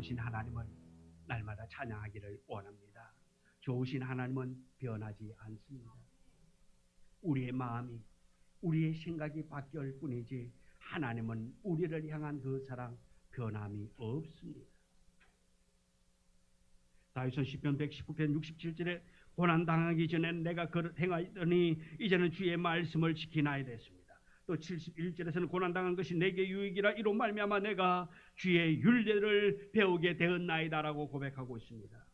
좋으신 하나님을 날마다 찬양하기를 원합니다. 좋으신 하나님은 변하지 않습니다. 우리의 마음이, 우리의 생각이 바뀔 뿐이지 하나님은 우리를 향한 그 사랑 변함이 없습니다. 다윗은 시편 119편 67절에 고난당하기 전에 내가 그릇 행하였더니 이제는 주의 말씀을 지키나이다 했습니다. 또 71절에서는 고난당한 것이 내게 유익이라 이로 말미암아 내가 주의 율례를 배우게 되었나이다라고 고백하고 있습니다.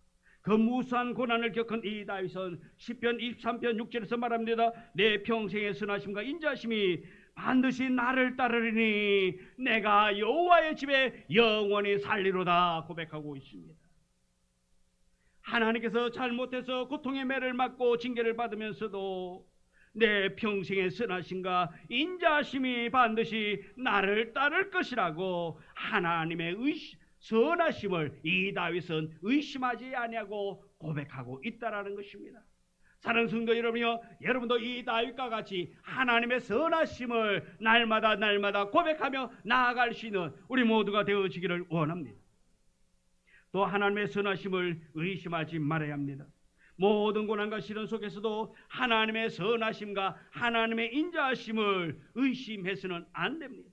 그 무수한 고난을 겪은 이 다윗은 시편 23편 6절에서 말합니다. 내 평생의 선하심과 인자심이 반드시 나를 따르리니 내가 여호와의 집에 영원히 살리로다 고백하고 있습니다. 하나님께서 잘못해서 고통의 매를 맞고 징계를 받으면서도 내 평생의 선하심과 인자심이 반드시 나를 따를 것이라고 하나님의 선하심을 이 다윗은 의심하지 아니하고 고백하고 있다라는 것입니다. 사랑하는 성도 여러분이요, 여러분도 이 다윗과 같이 하나님의 선하심을 날마다 고백하며 나아갈 수 있는 우리 모두가 되어지기를 원합니다. 또 하나님의 선하심을 의심하지 말아야 합니다. 모든 고난과 시련 속에서도 하나님의 선하심과 하나님의 인자하심을 의심해서는 안 됩니다.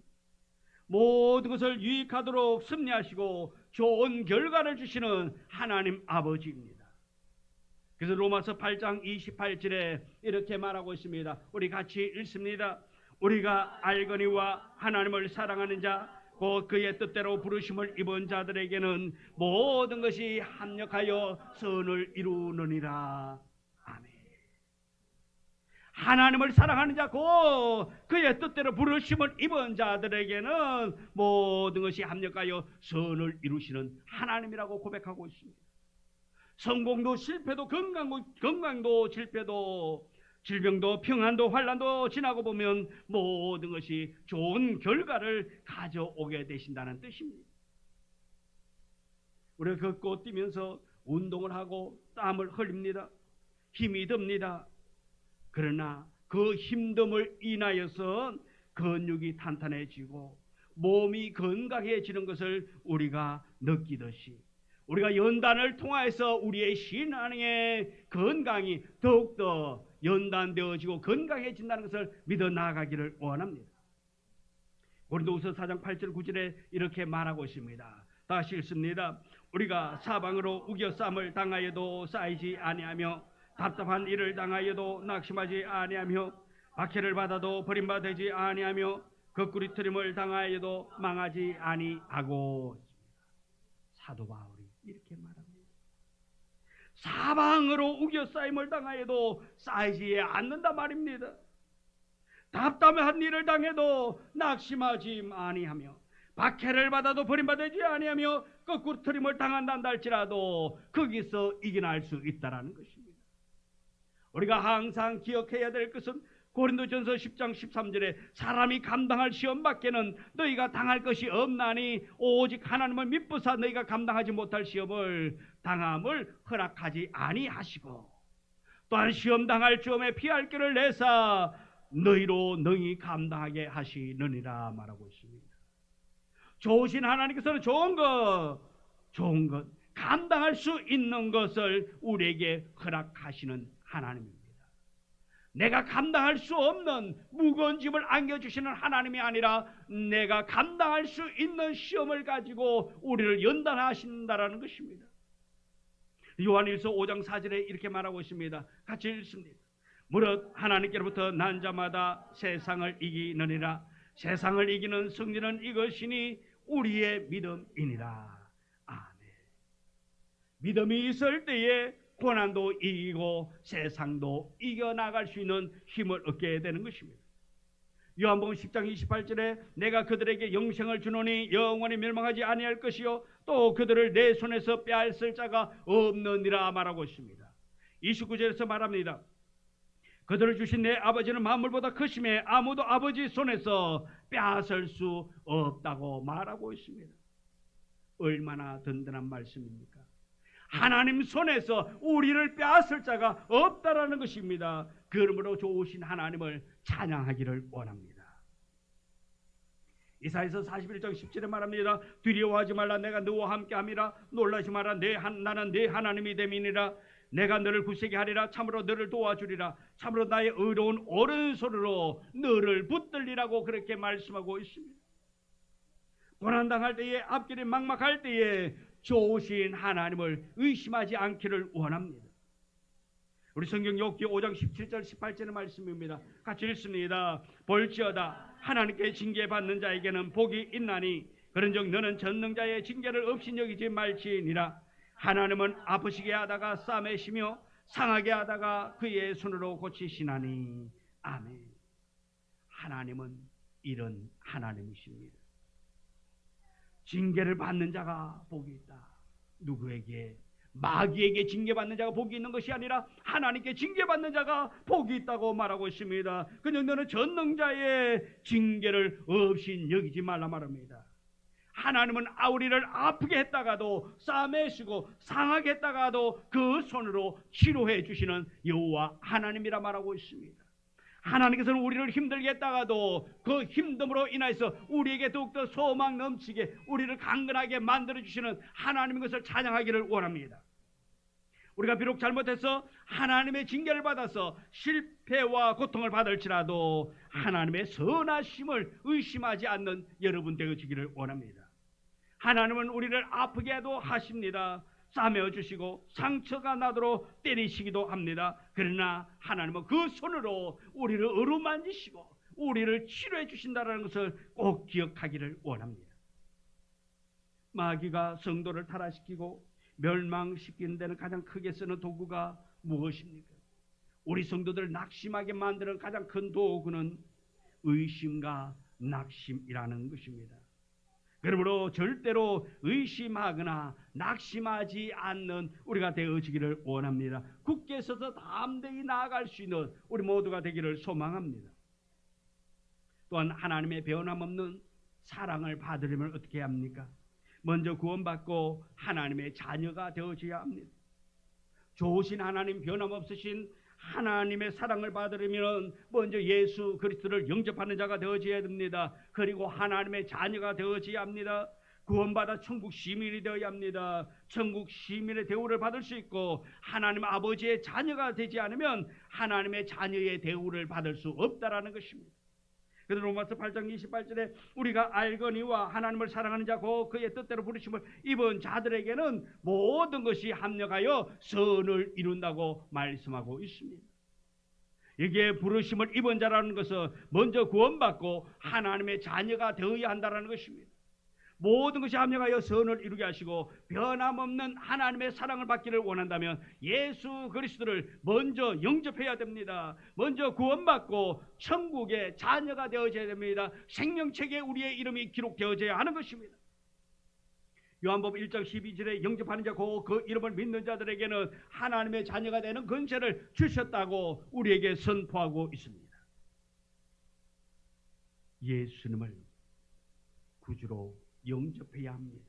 모든 것을 유익하도록 섭리하시고 좋은 결과를 주시는 하나님 아버지입니다. 그래서 로마서 8장 28절에 이렇게 말하고 있습니다. 우리 같이 읽습니다. 우리가 알거니와 하나님을 사랑하는 자 곧 그의 뜻대로 부르심을 입은 자들에게는 모든 것이 합력하여 선을 이루느니라. 아멘. 하나님을 사랑하는 자 곧 그의 뜻대로 부르심을 입은 자들에게는 모든 것이 합력하여 선을 이루시는 하나님이라고 고백하고 있습니다. 성공도 실패도 건강도 실패도 질병도 평안도 환난도 지나고 보면 모든 것이 좋은 결과를 가져오게 되신다는 뜻입니다. 우리가 걷고 뛰면서 운동을 하고 땀을 흘립니다. 힘이 듭니다. 그러나 그 힘듦을 인하여서 근육이 탄탄해지고 몸이 건강해지는 것을 우리가 느끼듯이 우리가 연단을 통하여서 우리의 신앙의 건강이 더욱더 연단되어지고 건강해진다는 것을 믿어 나아가기를 원합니다. 고린도후서 4장 8절 9절에 이렇게 말하고 있습니다. 다시 읽습니다. 우리가 사방으로 우겨쌈을 당하여도 쌓이지 아니하며 답답한 일을 당하여도 낙심하지 아니하며 박해를 받아도 버림받지 아니하며 거꾸리 트림을 당하여도 망하지 아니하고. 사도 바울이 이렇게 말합니다. 사방으로 우겨싸임을 당하여도 쌓이지 않는다 말입니다. 답답한 일을 당해도 낙심하지 아니하며 박해를 받아도 버림받지 아니하며 거꾸로 트림을 당한다 할지라도 거기서 이겨낼 수 있다는 것입니다. 우리가 항상 기억해야 될 것은 고린도전서 10장 13절에 사람이 감당할 시험밖에는 너희가 당할 것이 없나니 오직 하나님을 믿부사 너희가 감당하지 못할 시험을 당함을 허락하지 아니하시고 또한 시험 당할 점에 피할 길을 내사 너희로 능히 감당하게 하시느니라 말하고 있습니다. 좋으신 하나님께서는 좋은 것 감당할 수 있는 것을 우리에게 허락하시는 하나님입니다. 내가 감당할 수 없는 무거운 짐을 안겨주시는 하나님이 아니라 내가 감당할 수 있는 시험을 가지고 우리를 연단하신다라는 것입니다. 요한일서 5장 4절에 이렇게 말하고 있습니다. 같이 읽습니다. 무릇 하나님께로부터 난 자마다 세상을 이기느니라. 세상을 이기는 승리는 이것이니 우리의 믿음이니라. 아멘. 믿음이 있을 때에 고난도 이기고 세상도 이겨나갈 수 있는 힘을 얻게 되는 것입니다. 요한복음 10장 28절에 내가 그들에게 영생을 주노니 영원히 멸망하지 아니할 것이요 또 그들을 내 손에서 빼앗을 자가 없느니라 말하고 있습니다. 29절에서 말합니다. 그들을 주신 내 아버지는 만물보다 크심에 아무도 아버지 손에서 빼앗을 수 없다고 말하고 있습니다. 얼마나 든든한 말씀입니까? 하나님 손에서 우리를 빼앗을 자가 없다라는 것입니다. 그러므로 좋으신 하나님을 찬양하기를 원합니다. 이사야서 41장 10절에 말합니다. 두려워하지 말라. 내가 너와 함께함이라. 놀라지 마라. 나는 네 하나님이 됨이니라. 내가 너를 굳세게 하리라. 참으로 너를 도와주리라. 참으로 나의 의로운 오른손으로 너를 붙들리라고 그렇게 말씀하고 있습니다. 고난당할 때에 앞길이 막막할 때에 좋으신 하나님을 의심하지 않기를 원합니다. 우리 성경 욥기 5장 17절 18절의 말씀입니다. 같이 읽습니다. 볼지어다 하나님께 징계받는 자에게는 복이 있나니 그런즉 너는 전능자의 징계를 없이 여기지 말지니라. 하나님은 아프시게 하다가 싸매시며 상하게 하다가 그의 손으로 고치시나니. 아멘. 하나님은 이런 하나님이십니다. 징계를 받는 자가 복이 있다. 누구에게? 마귀에게 징계받는 자가 복이 있는 것이 아니라 하나님께 징계받는 자가 복이 있다고 말하고 있습니다. 그냥 너는 전능자의 징계를 없이 여기지 말라 말합니다. 하나님은 우리를 아프게 했다가도 싸매시고 상하게 했다가도 그 손으로 치료해 주시는 여호와 하나님이라 말하고 있습니다. 하나님께서는 우리를 힘들게 했다가도 그 힘듦으로 인해서 우리에게 더욱더 소망 넘치게 우리를 강건하게 만들어주시는 하나님의 것을 찬양하기를 원합니다. 우리가 비록 잘못해서 하나님의 징계를 받아서 실패와 고통을 받을지라도 하나님의 선하심을 의심하지 않는 여러분 되어지기를 원합니다. 하나님은 우리를 아프게 해도 하십니다. 싸매어 주시고 상처가 나도록 때리시기도 합니다. 그러나 하나님은 그 손으로 우리를 어루만지시고 우리를 치료해 주신다는 것을 꼭 기억하기를 원합니다. 마귀가 성도를 타락시키고 멸망시키는 데는 가장 크게 쓰는 도구가 무엇입니까? 우리 성도들을 낙심하게 만드는 가장 큰 도구는 의심과 낙심이라는 것입니다. 그러므로 절대로 의심하거나 낙심하지 않는 우리가 되어지기를 원합니다. 굳게 서서 담대히 나아갈 수 있는 우리 모두가 되기를 소망합니다. 또한 하나님의 변함없는 사랑을 받으려면 어떻게 합니까? 먼저 구원받고 하나님의 자녀가 되어져야 합니다. 좋으신 하나님, 변함없으신 하나님의 사랑을 받으려면 먼저 예수 그리스도를 영접하는 자가 되어져야 됩니다. 그리고 하나님의 자녀가 되어져야 합니다. 구원받아 천국 시민이 되어야 합니다. 천국 시민의 대우를 받을 수 있고 하나님 아버지의 자녀가 되지 않으면 하나님의 자녀의 대우를 받을 수 없다라는 것입니다. 그래서 로마서 8장 28절에 우리가 알거니와 하나님을 사랑하는 자고 그의 뜻대로 부르심을 입은 자들에게는 모든 것이 합력하여 선을 이룬다고 말씀하고 있습니다. 여기에 부르심을 입은 자라는 것은 먼저 구원받고 하나님의 자녀가 되어야 한다는 것입니다. 모든 것이 합력하여 선을 이루게 하시고 변함없는 하나님의 사랑을 받기를 원한다면 예수 그리스도를 먼저 영접해야 됩니다. 먼저 구원받고 천국의 자녀가 되어져야 됩니다. 생명책에 우리의 이름이 기록되어져야 하는 것입니다. 요한복음 1장 12절에 영접하는 자고 그 이름을 믿는 자들에게는 하나님의 자녀가 되는 권세를 주셨다고 우리에게 선포하고 있습니다. 예수님을 구주로 영접해야 합니다.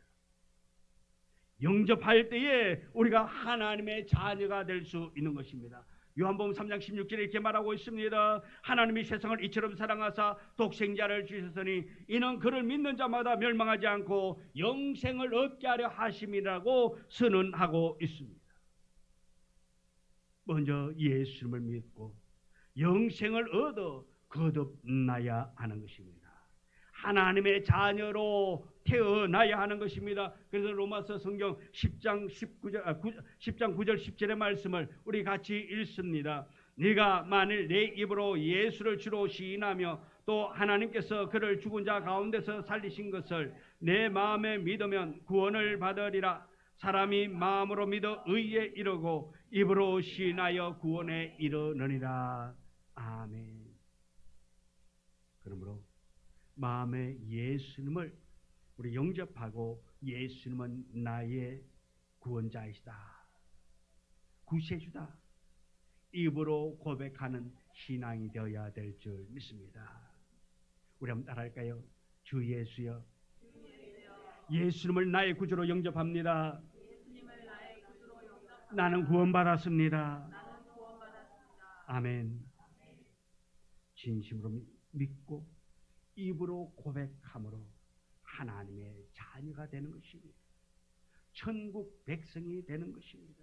영접할 때에 우리가 하나님의 자녀가 될 수 있는 것입니다. 요한복음 3장 16절에 이렇게 말하고 있습니다. 하나님이 세상을 이처럼 사랑하사 독생자를 주셨으니 이는 그를 믿는 자마다 멸망하지 않고 영생을 얻게 하려 하심이라고 선언하고 있습니다. 먼저 예수님을 믿고 영생을 얻어 거듭나야 하는 것입니다. 하나님의 자녀로 태어나야 하는 것입니다. 그래서 로마서 성경 10장 9절 10절의 말씀을 우리 같이 읽습니다. 네가 만일 내 입으로 예수를 주로 시인하며 또 하나님께서 그를 죽은 자 가운데서 살리신 것을 내 마음에 믿으면 구원을 받으리라. 사람이 마음으로 믿어 의에 이르고 입으로 시인하여 구원에 이르느니라. 아멘. 그러므로 마음에 예수님을 우리 영접하고 예수님은 나의 구원자이시다, 구세주다, 입으로 고백하는 신앙이 되어야 될 줄 믿습니다. 우리 한번 따라할까요? 주 예수여, 예수님을 나의 구주로 영접합니다. 나는 구원받았습니다. 아멘. 진심으로 믿고 입으로 고백함으로 하나님의 자녀가 되는 것입니다. 천국 백성이 되는 것입니다.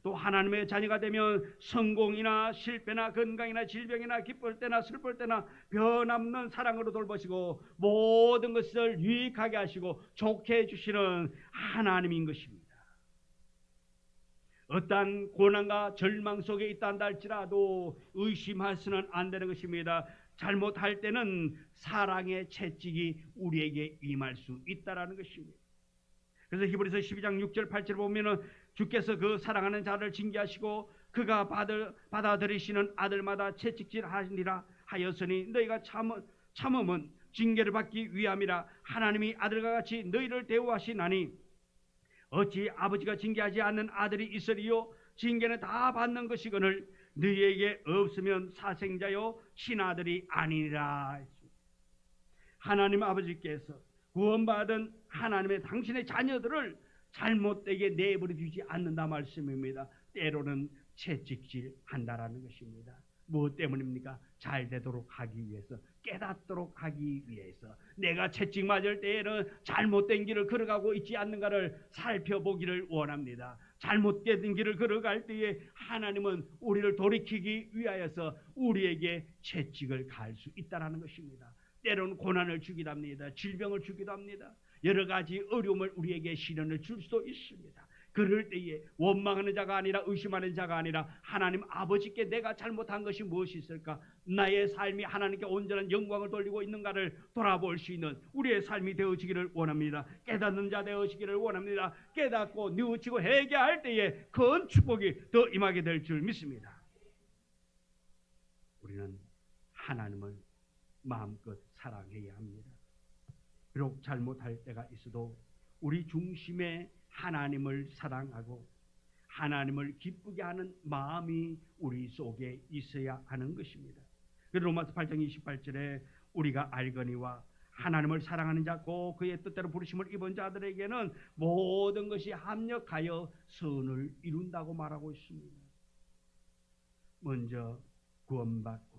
또 하나님의 자녀가 되면 성공이나 실패나 건강이나 질병이나 기쁠 때나 슬플 때나 변함없는 사랑으로 돌보시고 모든 것을 유익하게 하시고 좋게 해주시는 하나님인 것입니다. 어떠한 고난과 절망 속에 있다 한다 할지라도 의심해서는 안 되는 것입니다. 잘못할 때는 사랑의 채찍이 우리에게 임할 수 있다라는 것입니다. 그래서 히브리서 12장 6절 8절 보면은 주께서 그 사랑하는 자를 징계하시고 그가 받아들이시는 아들마다 채찍질 하시니라 하였으니 너희가 참음은 징계를 받기 위함이라. 하나님이 아들과 같이 너희를 대우하시나니 어찌 아버지가 징계하지 않는 아들이 있으리요? 징계는 다 받는 것이거늘 너희에게 없으면 사생자요 친아들이 아니니라. 하나님 아버지께서 구원받은 하나님의 당신의 자녀들을 잘못되게 내버려 두지 않는다 말씀입니다. 때로는 채찍질 한다라는 것입니다. 무엇 때문입니까? 잘 되도록 하기 위해서, 깨닫도록 하기 위해서, 내가 채찍 맞을 때에는 잘못된 길을 걸어가고 있지 않는가를 살펴보기를 원합니다. 잘못된 길을 걸어갈 때에 하나님은 우리를 돌이키기 위하여서 우리에게 채찍을 가할 수 있다는 것입니다. 때로는 고난을 주기도 합니다. 질병을 주기도 합니다. 여러 가지 어려움을 우리에게 시련을 줄 수도 있습니다. 그럴 때에 원망하는 자가 아니라 의심하는 자가 아니라 하나님 아버지께 내가 잘못한 것이 무엇이 있을까? 나의 삶이 하나님께 온전한 영광을 돌리고 있는가를 돌아볼 수 있는 우리의 삶이 되어지기를 원합니다. 깨닫는 자 되어지기를 원합니다. 깨닫고 뉘우치고 회개할 때에 큰 축복이 더 임하게 될 줄 믿습니다. 우리는 하나님을 마음껏 사랑해야 합니다. 비록 잘못할 때가 있어도 우리 중심에 하나님을 사랑하고 하나님을 기쁘게 하는 마음이 우리 속에 있어야 하는 것입니다. 로마서 8장 28절에 우리가 알거니와 하나님을 사랑하는 자 곧 그의 뜻대로 부르심을 입은 자들에게는 모든 것이 합력하여 선을 이룬다고 말하고 있습니다. 먼저 구원받고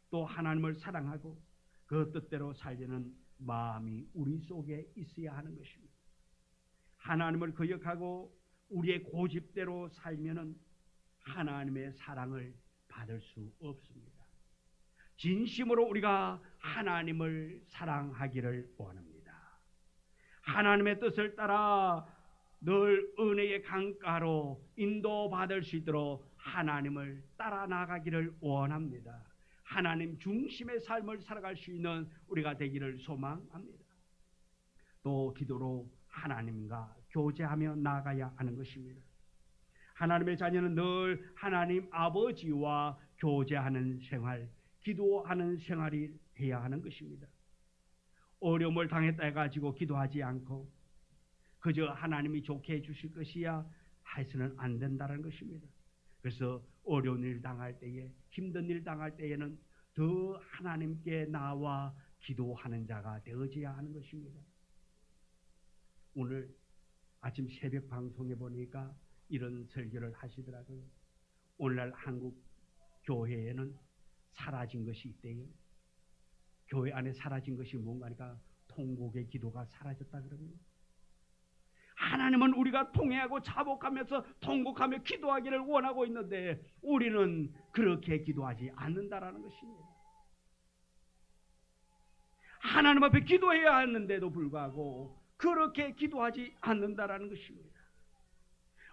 또 하나님을 사랑하고 그 뜻대로 살려는 마음이 우리 속에 있어야 하는 것입니다. 하나님을 거역하고 우리의 고집대로 살면은 하나님의 사랑을 받을 수 없습니다. 진심으로 우리가 하나님을 사랑하기를 원합니다. 하나님의 뜻을 따라 늘 은혜의 강가로 인도받을 수 있도록 하나님을 따라 나가기를 원합니다. 하나님 중심의 삶을 살아갈 수 있는 우리가 되기를 소망합니다. 또 기도로 하나님과 교제하며 나아가야 하는 것입니다. 하나님의 자녀는 늘 하나님 아버지와 교제하는 생활, 기도하는 생활이 해야 하는 것입니다. 어려움을 당했다 해가지고 기도하지 않고 그저 하나님이 좋게 해주실 것이야 해서는 안 된다는 것입니다. 그래서 어려운 일 당할 때에, 힘든 일 당할 때에는 더 하나님께 나와 기도하는 자가 되어져야 하는 것입니다. 오늘 아침 새벽 방송에 보니까 이런 설교를 하시더라고요. 오늘날 한국 교회에는 사라진 것이 있대요. 교회 안에 사라진 것이 뭔가 하니까 통곡의 기도가 사라졌다 그러고요. 하나님은 우리가 통회하고 자복하면서 통곡하며 기도하기를 원하고 있는데 우리는 그렇게 기도하지 않는다라는 것입니다. 하나님 앞에 기도해야 하는데도 불구하고 그렇게 기도하지 않는다라는 것입니다.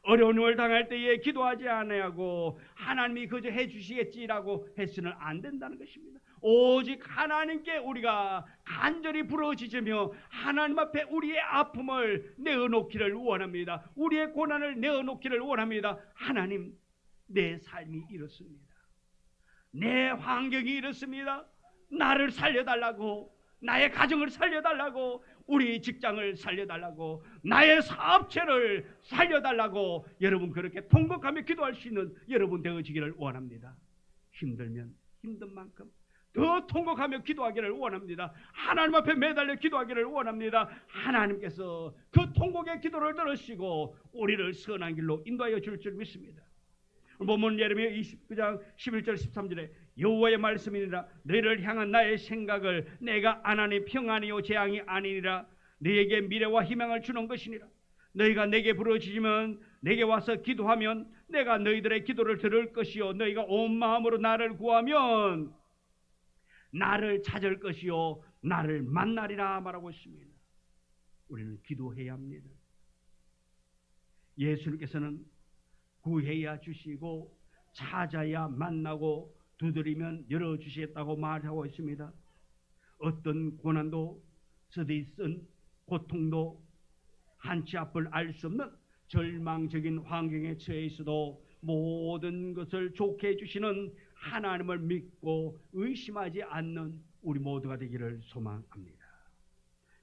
어려움을 당할 때에 기도하지 않아야하고 하나님이 그저 해주시겠지라고 해서는 안 된다는 것입니다. 오직 하나님께 우리가 간절히 부르짖으며 하나님 앞에 우리의 아픔을 내어놓기를 원합니다. 우리의 고난을 내어놓기를 원합니다. 하나님, 내 삶이 이렇습니다. 내 환경이 이렇습니다. 나를 살려달라고, 나의 가정을 살려달라고, 우리 직장을 살려달라고, 나의 사업체를 살려달라고 여러분 그렇게 통곡하며 기도할 수 있는 여러분 되어지기를 원합니다. 힘들면 힘든 만큼 더 통곡하며 기도하기를 원합니다. 하나님 앞에 매달려 기도하기를 원합니다. 하나님께서 그 통곡의 기도를 들으시고 우리를 선한 길로 인도하여 줄 줄 믿습니다. 본문 예레미야 29장 11절 13절에 여호와의 말씀이니라 너희를 향한 나의 생각을 내가 안 하니 평안이요 재앙이 아니니라 너희에게 미래와 희망을 주는 것이니라. 너희가 내게 부르짖으면 내게 와서 기도하면 내가 너희들의 기도를 들을 것이요 너희가 온 마음으로 나를 구하면 나를 찾을 것이요 나를 만나리라 말하고 있습니다. 우리는 기도해야 합니다. 예수님께서는 구해야 주시고 찾아야 만나고 두드리면 열어주시겠다고 말하고 있습니다. 어떤 고난도 쓰디쓴 고통도 한치 앞을 알 수 없는 절망적인 환경에 처해 있어도 모든 것을 좋게 해주시는 하나님을 믿고 의심하지 않는 우리 모두가 되기를 소망합니다.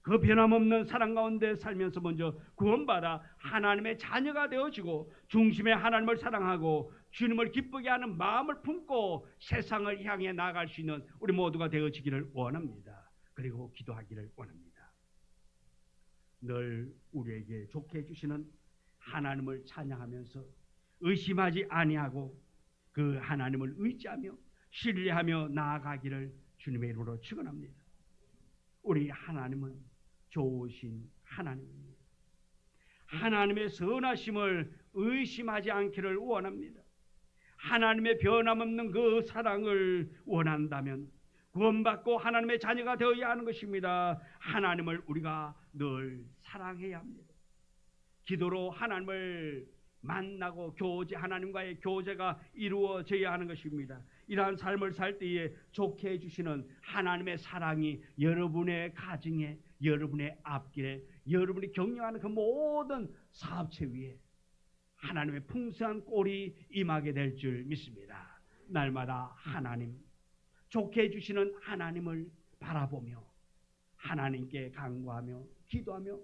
그 변함없는 사랑 가운데 살면서 먼저 구원받아 하나님의 자녀가 되어지고 중심에 하나님을 사랑하고 주님을 기쁘게 하는 마음을 품고 세상을 향해 나아갈 수 있는 우리 모두가 되어지기를 원합니다. 그리고 기도하기를 원합니다. 늘 우리에게 좋게 해주시는 하나님을 찬양하면서 의심하지 아니하고 그 하나님을 의지하며 신뢰하며 나아가기를 주님의 이름으로 축원합니다. 우리 하나님은 좋으신 하나님입니다. 하나님의 선하심을 의심하지 않기를 원합니다. 하나님의 변함없는 그 사랑을 원한다면 구원받고 하나님의 자녀가 되어야 하는 것입니다. 하나님을 우리가 늘 사랑해야 합니다. 기도로 하나님을 만나고 하나님과의 교제가 이루어져야 하는 것입니다. 이러한 삶을 살 때에 좋게 해주시는 하나님의 사랑이 여러분의 가정에, 여러분의 앞길에, 여러분이 경영하는 그 모든 사업체 위에 하나님의 풍성한 꼴이 임하게 될 줄 믿습니다. 날마다 하나님, 좋게 해주시는 하나님을 바라보며 하나님께 간구하며 기도하며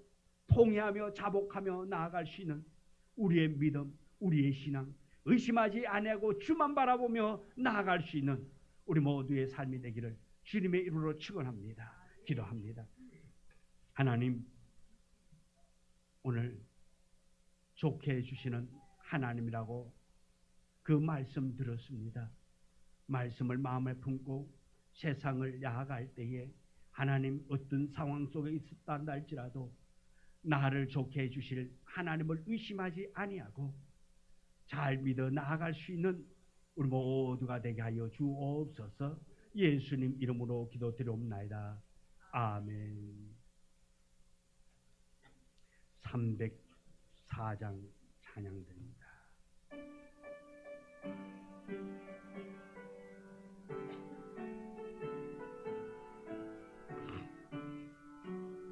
통회하며 자복하며 나아갈 수 있는 우리의 믿음, 우리의 신앙, 의심하지 아니하고 주만 바라보며 나아갈 수 있는 우리 모두의 삶이 되기를 주님의 이름으로 축원합니다. 기도합니다. 하나님, 오늘 좋게 해주시는 하나님이라고 그 말씀 들었습니다. 말씀을 마음에 품고 세상을 나아갈 때에 하나님 어떤 상황 속에 있었다 할지라도 나를 좋게 해주실 하나님을 의심하지 아니하고 잘 믿어 나아갈 수 있는 우리 모두가 되게 하여 주옵소서. 예수님 이름으로 기도드리옵나이다. 아멘. 304장 찬양드립니다.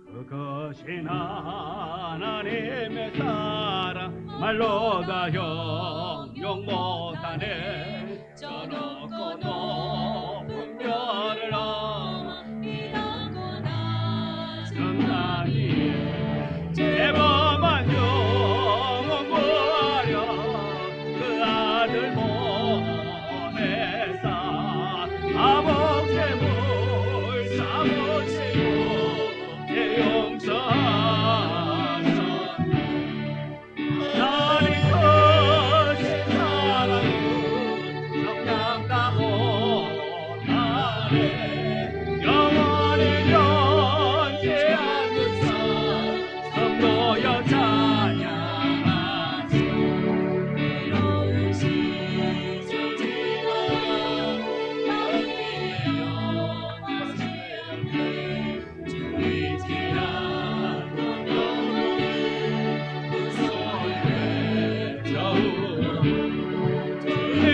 그것이 하나님의 사랑 말로 다 형용 못하네. 저 높고 높은 별을 넘어 이렇고 낮은 산 위에 대범한 영원 구하려 그 아들 보내사 아복제물 사모치고 용서하소서. 나는 것이 사랑은 정량다 못하네. 영원히 변치않는 성도여 찬양하시. 외로운 시절 지나 마음이 영원스럽게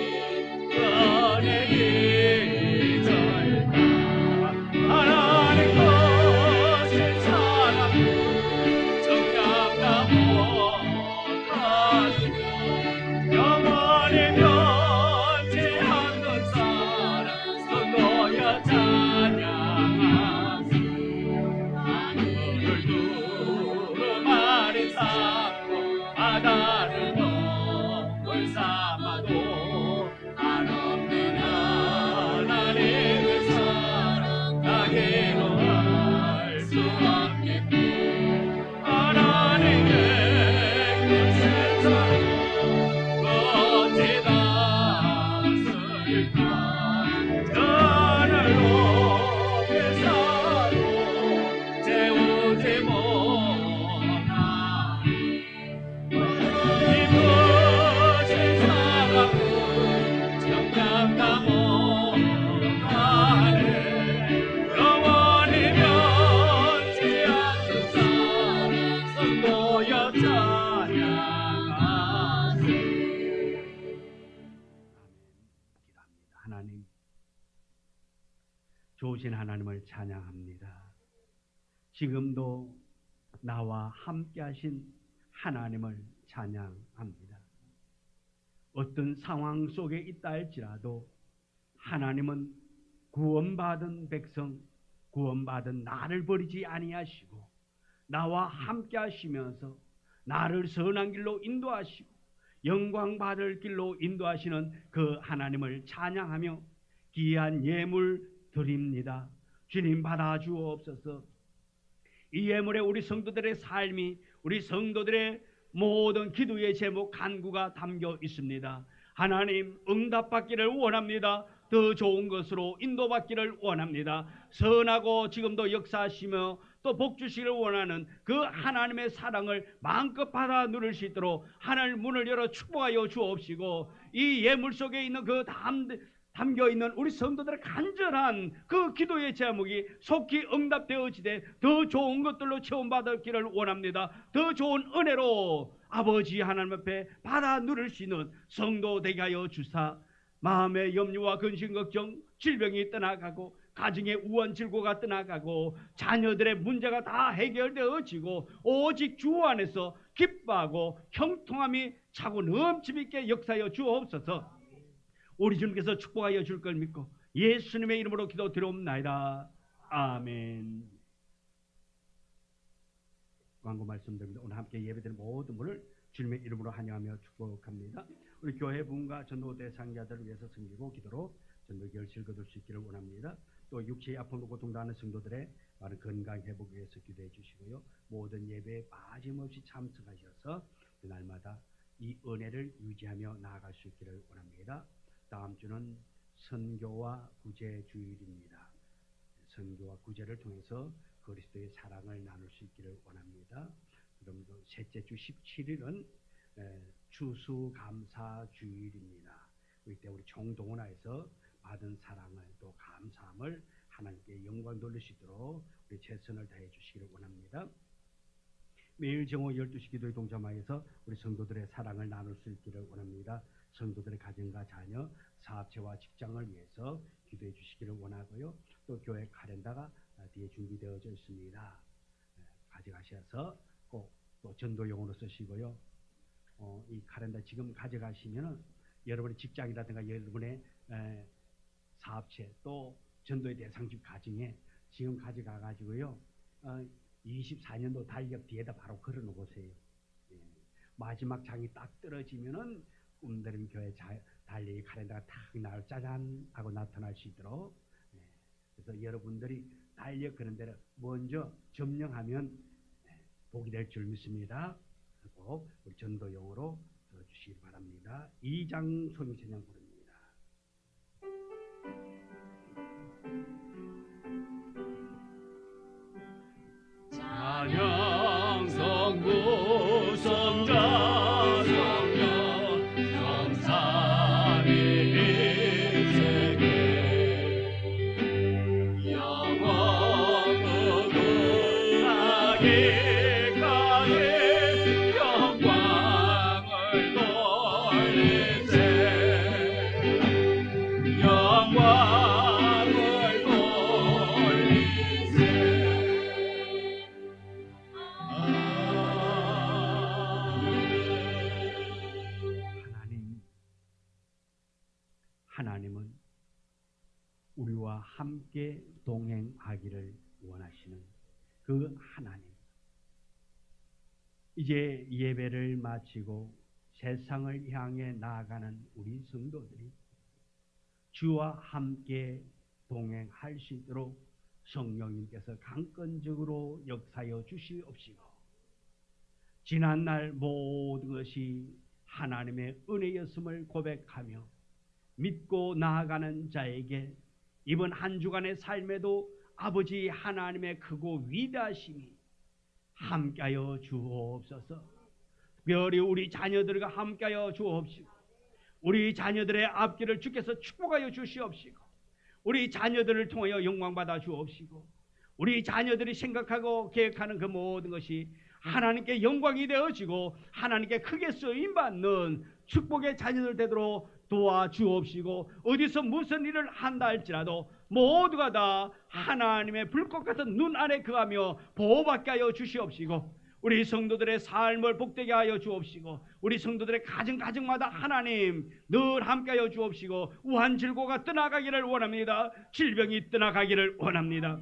주의지라 하나님, 좋으신 하나님을 찬양합니다. 지금도 나와 함께 하신 하나님을 찬양합니다. 어떤 상황 속에 있다 할지라도 하나님은 구원받은 백성, 구원받은 나를 버리지 아니하시고 나와 함께 하시면서 나를 선한 길로 인도하시고 영광 받을 길로 인도하시는 그 하나님을 찬양하며 귀한 예물 드립니다. 주님 받아 주옵소서. 이 예물에 우리 성도들의 삶이, 우리 성도들의 모든 기도의 제목, 간구가 담겨 있습니다. 하나님 응답받기를 원합니다. 더 좋은 것으로 인도받기를 원합니다. 선하고 지금도 역사하시며 또 복주시기를 원하는 그 하나님의 사랑을 마음껏 받아 누릴 수 있도록 하늘 문을 열어 축복하여 주옵시고, 이 예물 속에 있는 그 담겨있는 우리 성도들의 간절한 그 기도의 제목이 속히 응답되어지되 더 좋은 것들로 체험받기를 원합니다. 더 좋은 은혜로 아버지 하나님 앞에 받아 누릴 수 있는 성도 되게 하여 주사, 마음의 염려와 근심 걱정, 질병이 떠나가고 가정의 우환질고가 떠나가고 자녀들의 문제가 다 해결되어지고 오직 주 안에서 기뻐하고 형통함이 차고 넘침 있게 역사하여 주옵소서. 우리 주님께서 축복하여 줄 걸 믿고 예수님의 이름으로 기도드리옵나이다. 아멘. 광고 말씀드립니다. 오늘 함께 예배드린 모든 분을 주님의 이름으로 환영하며 축복합니다. 우리 교회 분과 전도 대상자들을 위해서 섬기고 기도로 전도 결실 거둘 수 있기를 원합니다. 또 육체의 아픔으로 고통당하는 성도들의 많은 건강 회복 위해서 기도해 주시고요. 모든 예배에 빠짐없이 참석하셔서 그날마다 이 은혜를 유지하며 나아갈 수 있기를 원합니다. 다음 주는 선교와 구제 주일입니다. 선교와 구제를 통해서 그리스도의 사랑을 나눌 수 있기를 원합니다. 그럼 셋째 주 17일은 추수감사 주일입니다. 이때 우리 총동원하여서 받은 사랑을 또 감사함을 하나님께 영광 돌릴 수 있도록 우리 최선을 다해 주시기를 원합니다. 매일 정오 12시 기도에 동참하여서 우리 성도들의 사랑을 나눌 수 있기를 원합니다. 성도들의 가정과 자녀, 사업체와 직장을 위해서 기도해 주시기를 원하고요. 또 교회 카렌다가 뒤에 준비되어져 있습니다. 가져가셔서 꼭 또 전도용으로 쓰시고요. 이 카렌다 지금 가져가시면은 여러분의 직장이라든가 여러분의 사업체 또 전도의 대상집 가정에 지금 가져가 가지고요. 24년도 달력 뒤에다 바로 걸어 놓으세요. 마지막 장이 딱 떨어지면은 꿈드림 교회 달력이 카렌다가 탁 나올 짜잔 하고 나타날 수 있도록. 그래서 여러분들이 달력 그런 데를 먼저 점령하면 복이 될 줄 믿습니다. 꼭 우리 전도용으로 들어주시기 바랍니다. 2장 소명찬양 부릅니다. 찬양 성부 성자 성녀 성삼위 세계 영원 무궁하게 하나님은 우리와 함께 동행하기를 원하시는 그 하나님. 이제 예배를 마치고 세상을 향해 나아가는 우리 성도들이 주와 함께 동행할 수 있도록 성령님께서 강건적으로 역사하여 주시옵시고, 지난날 모든 것이 하나님의 은혜였음을 고백하며 믿고 나아가는 자에게 이번 한 주간의 삶에도 아버지 하나님의 크고 위대하심이 함께하여 주옵소서. 특별히 우리 자녀들과 함께하여 주옵시고, 우리 자녀들의 앞길을 주께서 축복하여 주시옵시고, 우리 자녀들을 통하여 영광받아 주옵시고, 우리 자녀들이 생각하고 계획하는 그 모든 것이 하나님께 영광이 되어지고 하나님께 크게 쓰임받는 축복의 자녀들 되도록 도와주옵시고, 어디서 무슨 일을 한다 할지라도 모두가 다 하나님의 불꽃 같은 눈 안에 거하며 보호받게 하여 주시옵시고, 우리 성도들의 삶을 복되게 하여 주옵시고, 우리 성도들의 가정마다 하나님 늘 함께 하여 주옵시고, 우한질고가 떠나가기를 원합니다. 질병이 떠나가기를 원합니다.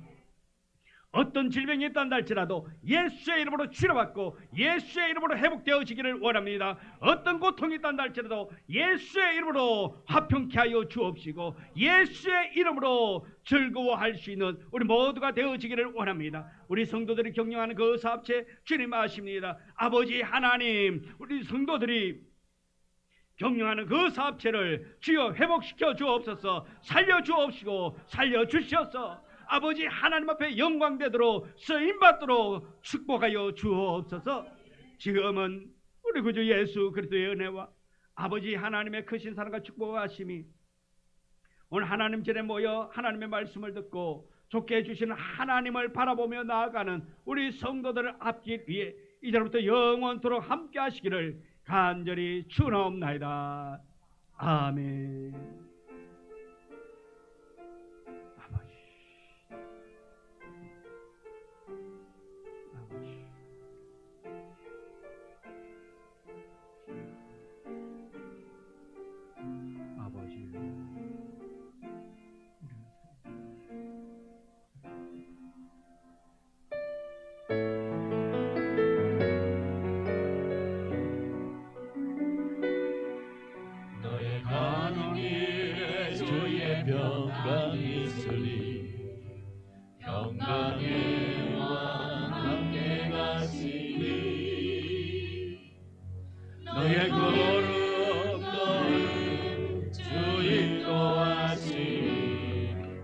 어떤 질병이 있단다 할지라도 예수의 이름으로 치료받고 예수의 이름으로 회복되어지기를 원합니다. 어떤 고통이 있단다 할지라도 예수의 이름으로 화평케 하여 주옵시고 예수의 이름으로 즐거워할 수 있는 우리 모두가 되어지기를 원합니다. 우리 성도들이 경영하는 그 사업체 주님 아십니다. 아버지 하나님, 우리 성도들이 경영하는 그 사업체를 주여 회복시켜 주옵소서. 살려 주옵시고 살려 주시옵소서. 아버지 하나님 앞에 영광되도록 쓰임받도록 축복하여 주옵소서. 지금은 우리 구주 예수 그리스도의 은혜와 아버지 하나님의 크신 사랑과 축복하심이 오늘 하나님 전에 모여 하나님의 말씀을 듣고 좋게 해주시는 하나님을 바라보며 나아가는 우리 성도들을 앞길 위해 이제부터 영원토록 함께 하시기를 간절히 축원하옵나이다. 아멘. 아버지, 아버지, 너의 가는 길에 주의 평강이 있으리 평강의 왕 함께 가시리 너의 걸음 주 인도하시리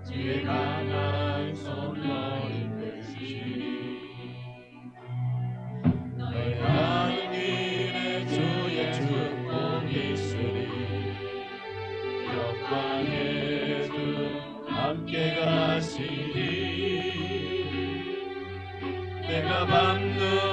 주의 강한 손머리 끄시리 너의 가는 길에 주의 축복이 있으리 영광의 주 함께 가시리 내가 밟는